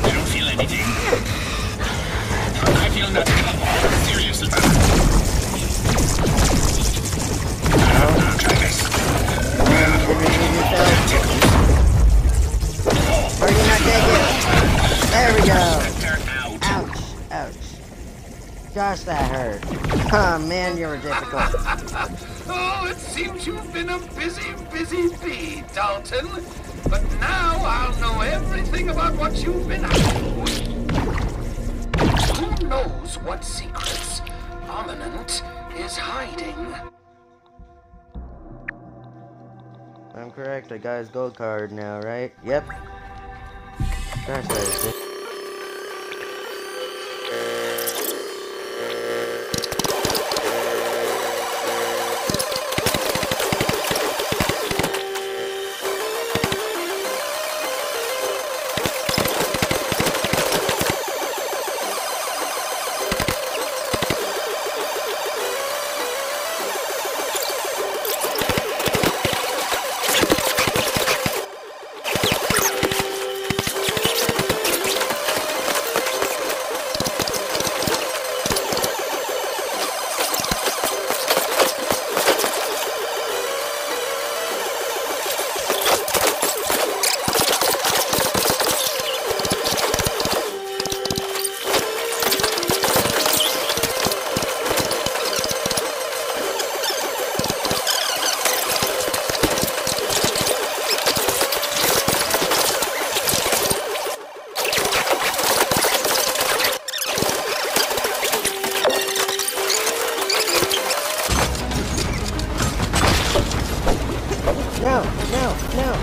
I don't feel anything. I feel nothing. Seriously. Try this. Are you not taking? There we go. Ouch. Ouch. Gosh, that hurt. Oh man, you were difficult. Oh, it seems you've been a busy, busy bee, Dalton. But now I'll know everything about what you've been up to. Who knows what secrets Ominent is hiding? I'm correct. I got his gold card now, right? Yep. Gosh, that is good. No.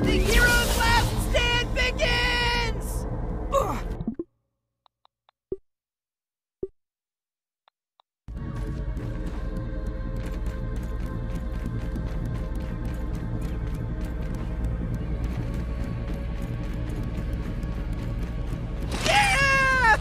The hero's last stand begins! Ugh. Yeah!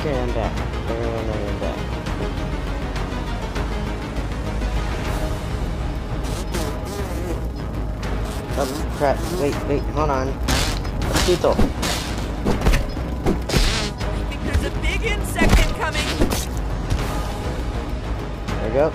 Okay, I'm back. Everyone, I am back. Oh, crap. Wait, hold on. Mosquito. I think there's a big insect incoming. There we go.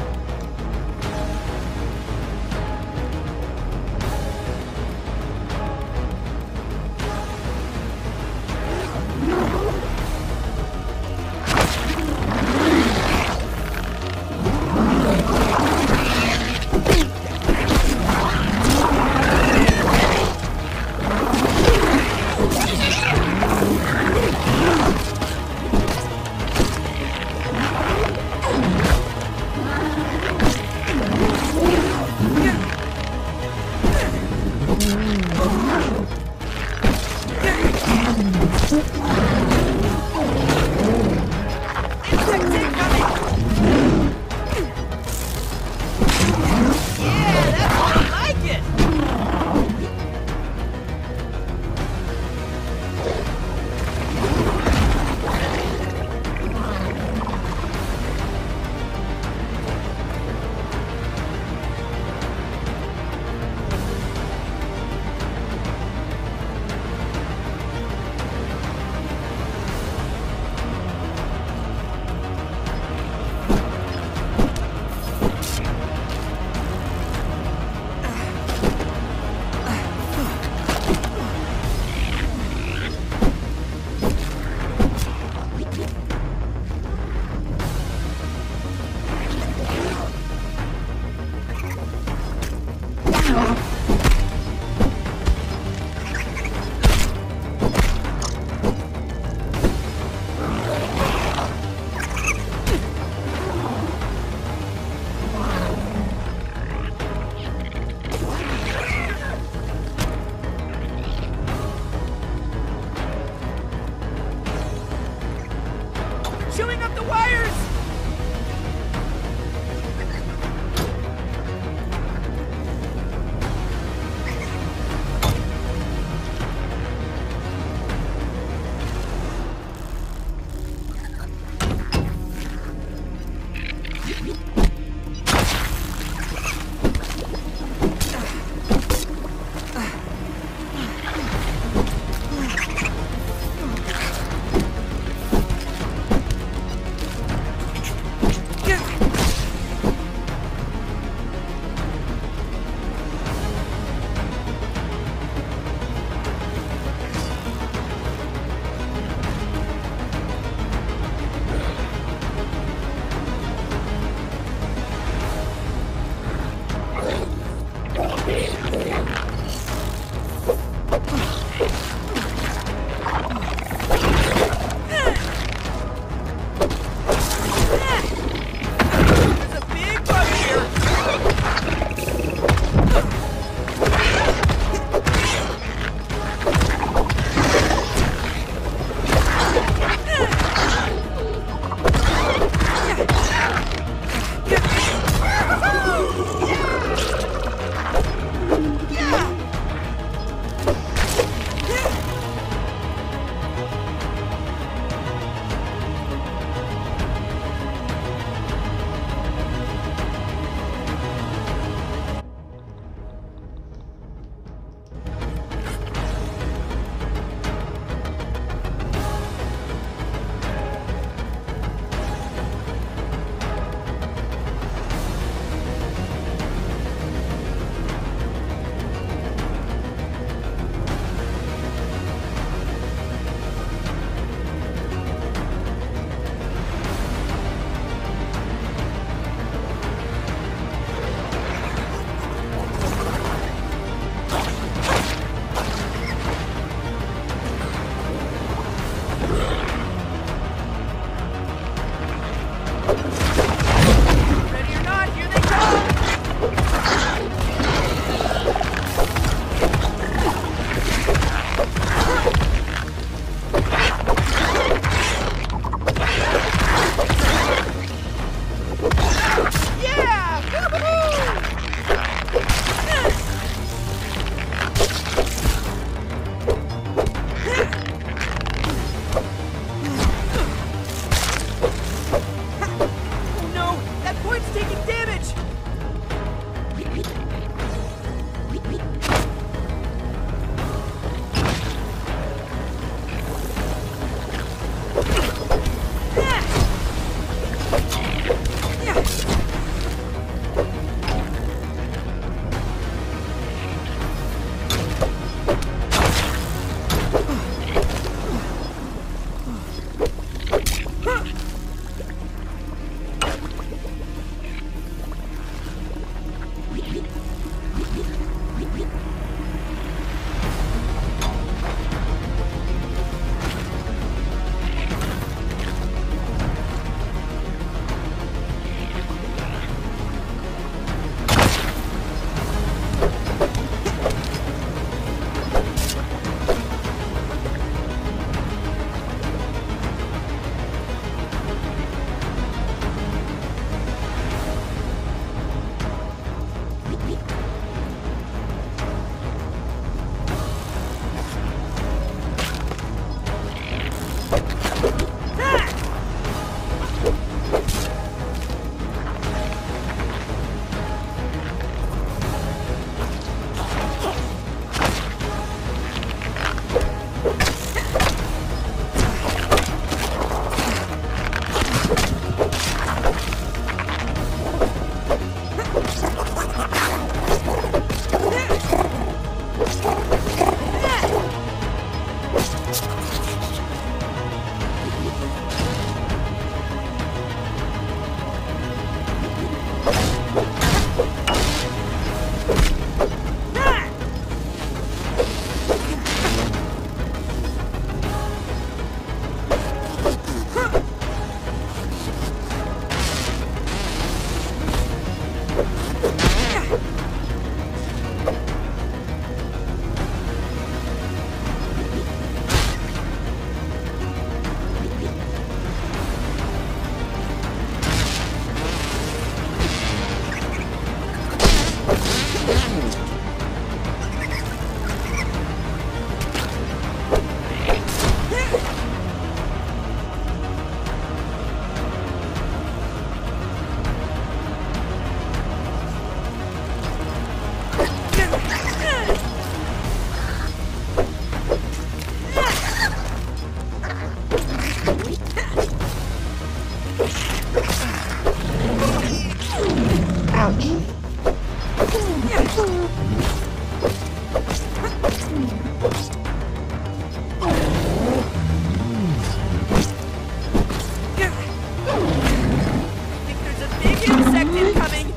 think there's a big insect incoming!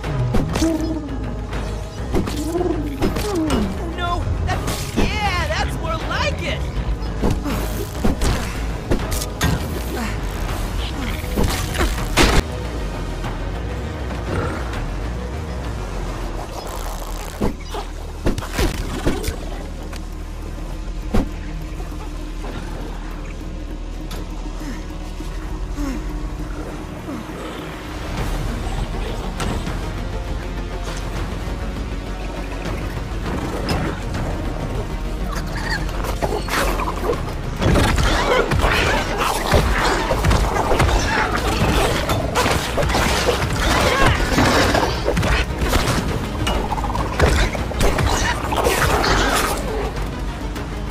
Oh no! That's more like it!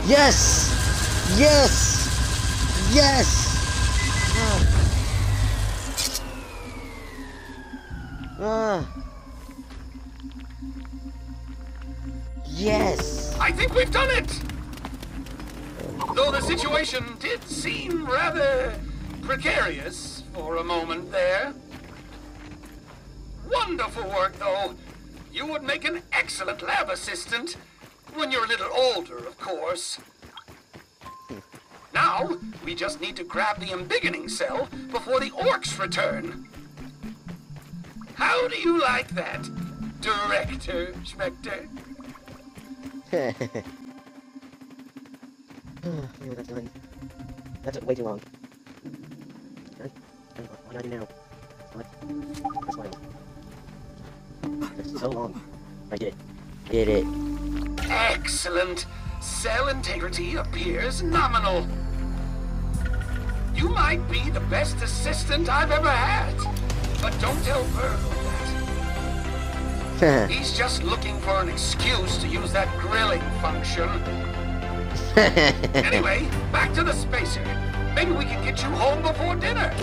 Yes! Yes! Yes! Yes! I think we've done it! Though the situation did seem rather precarious for a moment there. Wonderful work, though. You would make an excellent lab assistant. When you're a little older, of course. Now, we just need to grab the embiggening cell before the orcs return. How do you like that, Director Schmechter? That took way too long. What do I do now? Press Y. That's so long. I did it. Did it. Excellent. Cell integrity appears nominal. You might be the best assistant I've ever had. But don't tell Virgo that. He's just looking for an excuse to use that grilling function. Anyway, back to the spacer. Maybe we can get you home before dinner.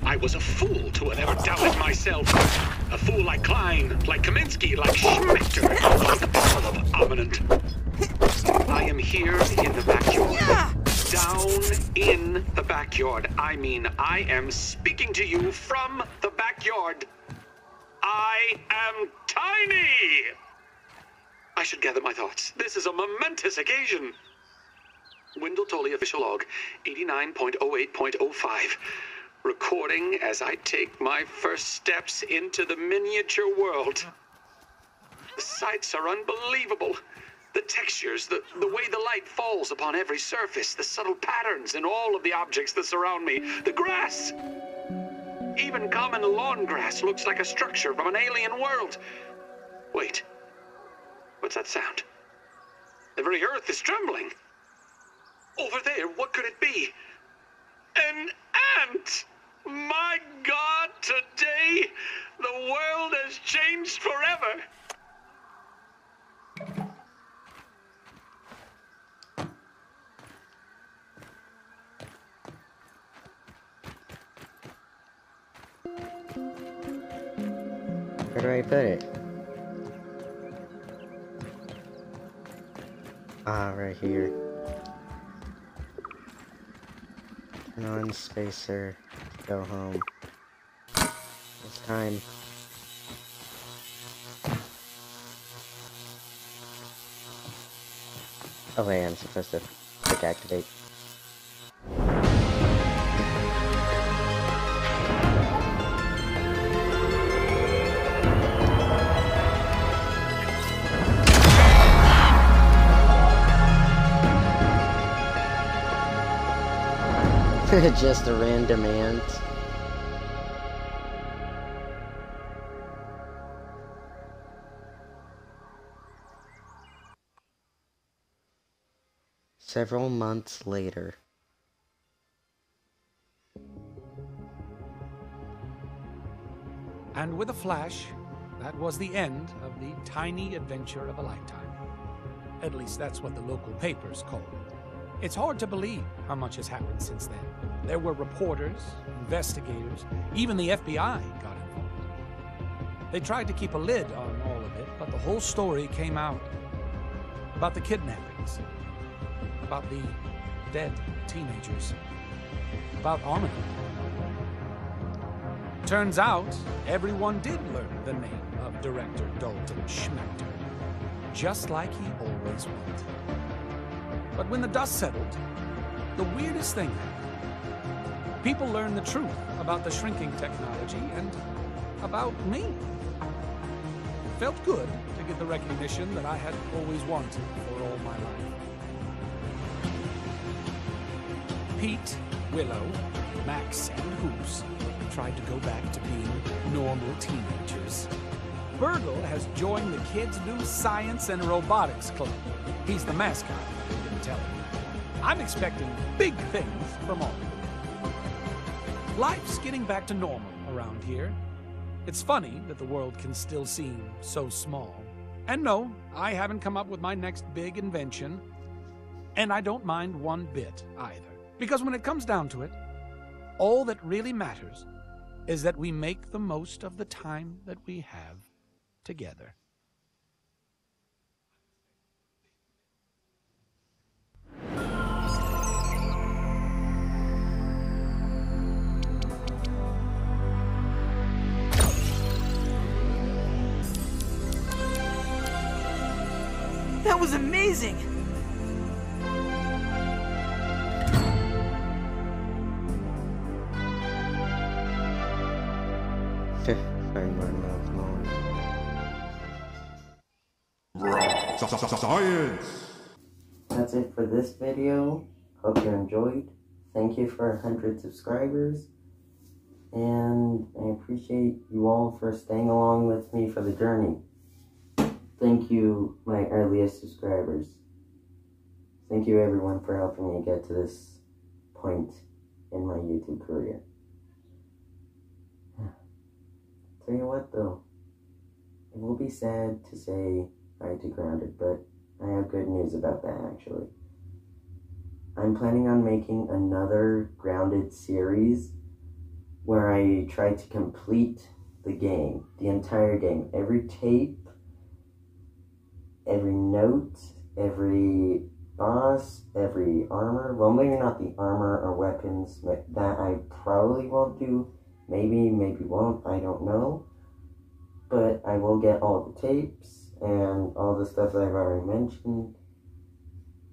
I was a fool to have ever doubted myself. A fool like Klein, like Kaminsky, like Schmechter, like all of Ominent. I am here in the backyard. Yeah! Down in the backyard. I mean, I am speaking to you from the backyard. I am tiny! I should gather my thoughts. This is a momentous occasion. Wendell Tolley official log, 89.08.05. Recording as I take my first steps into the miniature world. The sights are unbelievable. The textures, the way the light falls upon every surface, the subtle patterns in all of the objects that surround me. The grass! Even common lawn grass looks like a structure from an alien world. Wait. What's that sound? The very earth is trembling. Over there, what could it be? An ant! My God, today, the world has changed forever. Where do I put it? Ah, right here. Turn on spacer. Go home. It's time. Oh wait, I'm supposed to click activate. Just a random ant. Several months later. And with a flash, that was the end of the tiny adventure of a lifetime. At least that's what the local papers call it. It's hard to believe how much has happened since then. There were reporters, investigators, even the FBI got involved. They tried to keep a lid on all of it, but the whole story came out. About the kidnappings, about the dead teenagers, about Armin. Turns out, everyone did learn the name of Director Dalton Schmechter, just like he always would. But when the dust settled, the weirdest thing happened. People learned the truth about the shrinking technology and about me. It felt good to get the recognition that I had always wanted for all my life. Pete, Willow, Max, and Hoops tried to go back to being normal teenagers. Burgle has joined the kids' new science and robotics club. He's the mascot, if I didn't tell him. I'm expecting big things from all of them. Life's getting back to normal around here. It's funny that the world can still seem so small. And no, I haven't come up with my next big invention. And I don't mind one bit either. Because when it comes down to it, all that really matters is that we make the most of the time that we have together. That was amazing! Science! That's it for this video. Hope you enjoyed. Thank you for 100 subscribers. And I appreciate you all for staying along with me for the journey. Thank you, my earliest subscribers. Thank you everyone for helping me get to this point in my YouTube career. Tell you what though, it will be sad to say bye to Grounded, but I have good news about that actually. I'm planning on making another Grounded series where I try to complete the game, the entire game, every tape, every note, every boss, every armor. Well, maybe not the armor or weapons, but that I probably won't do. Maybe won't, I don't know. But I will get all the tapes and all the stuff that I've already mentioned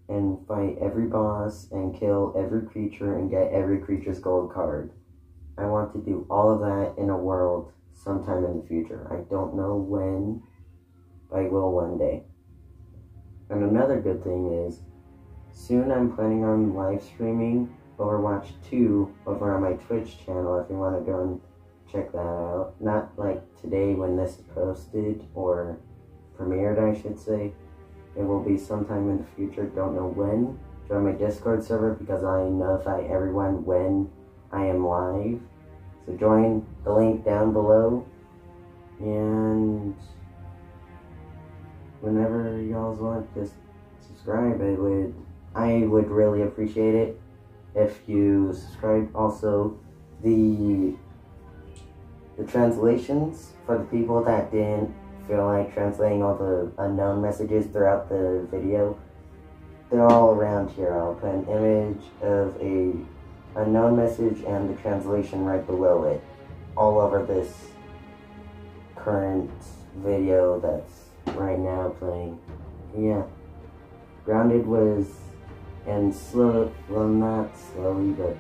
and fight every boss and kill every creature and get every creature's gold card. I want to do all of that in a world sometime in the future. I don't know when, but I will one day. And another good thing is, soon I'm planning on live streaming Overwatch 2 over on my Twitch channel if you want to go and check that out. Not like today when this is posted, or premiered I should say. It will be sometime in the future, don't know when. Join my Discord server because I notify everyone when I am live. So join the link down below. And whenever y'all want to subscribe, I would really appreciate it if you subscribe. Also, the The translations, for the people that didn't feel like translating all the unknown messages throughout the video, they're all around here. I'll put an image of a unknown message and the translation right below it, all over this current video that's right now playing. Yeah, Grounded was, and well, not slowly, but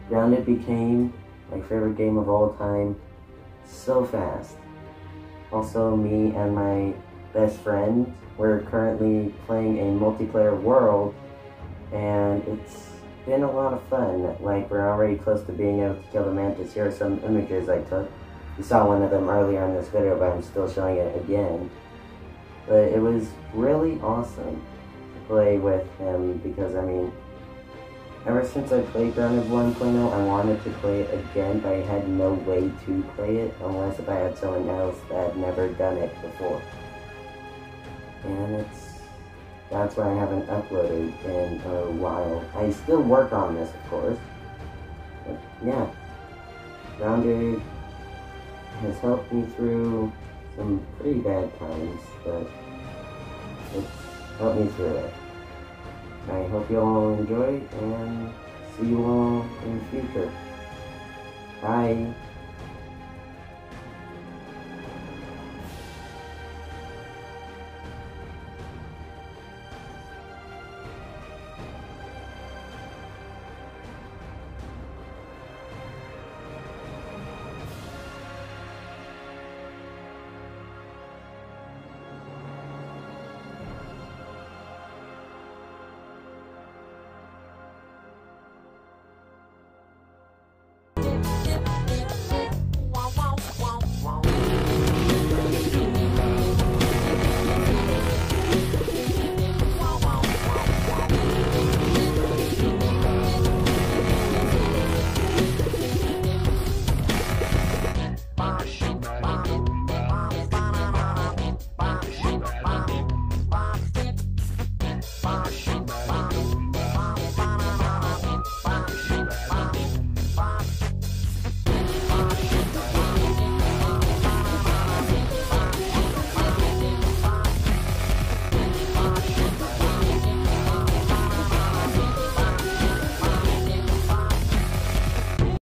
Grounded became my favorite game of all time so fast. Also, me and my best friend, we're currently playing a multiplayer world, and it's been a lot of fun. Like, we're already close to being able to kill the mantis. Here are some images I took. You saw one of them earlier in this video, but I'm still showing it again. But it was really awesome to play with him, because, I mean, ever since I played Grounded 1.0, I wanted to play it again, but I had no way to play it unless if I had someone else that had never done it before. And that's why I haven't uploaded in a while. I still work on this, of course. But yeah, Grounded has helped me through some pretty bad times, but it's helped me through it. I hope you all enjoy, and see you all in the future. Bye.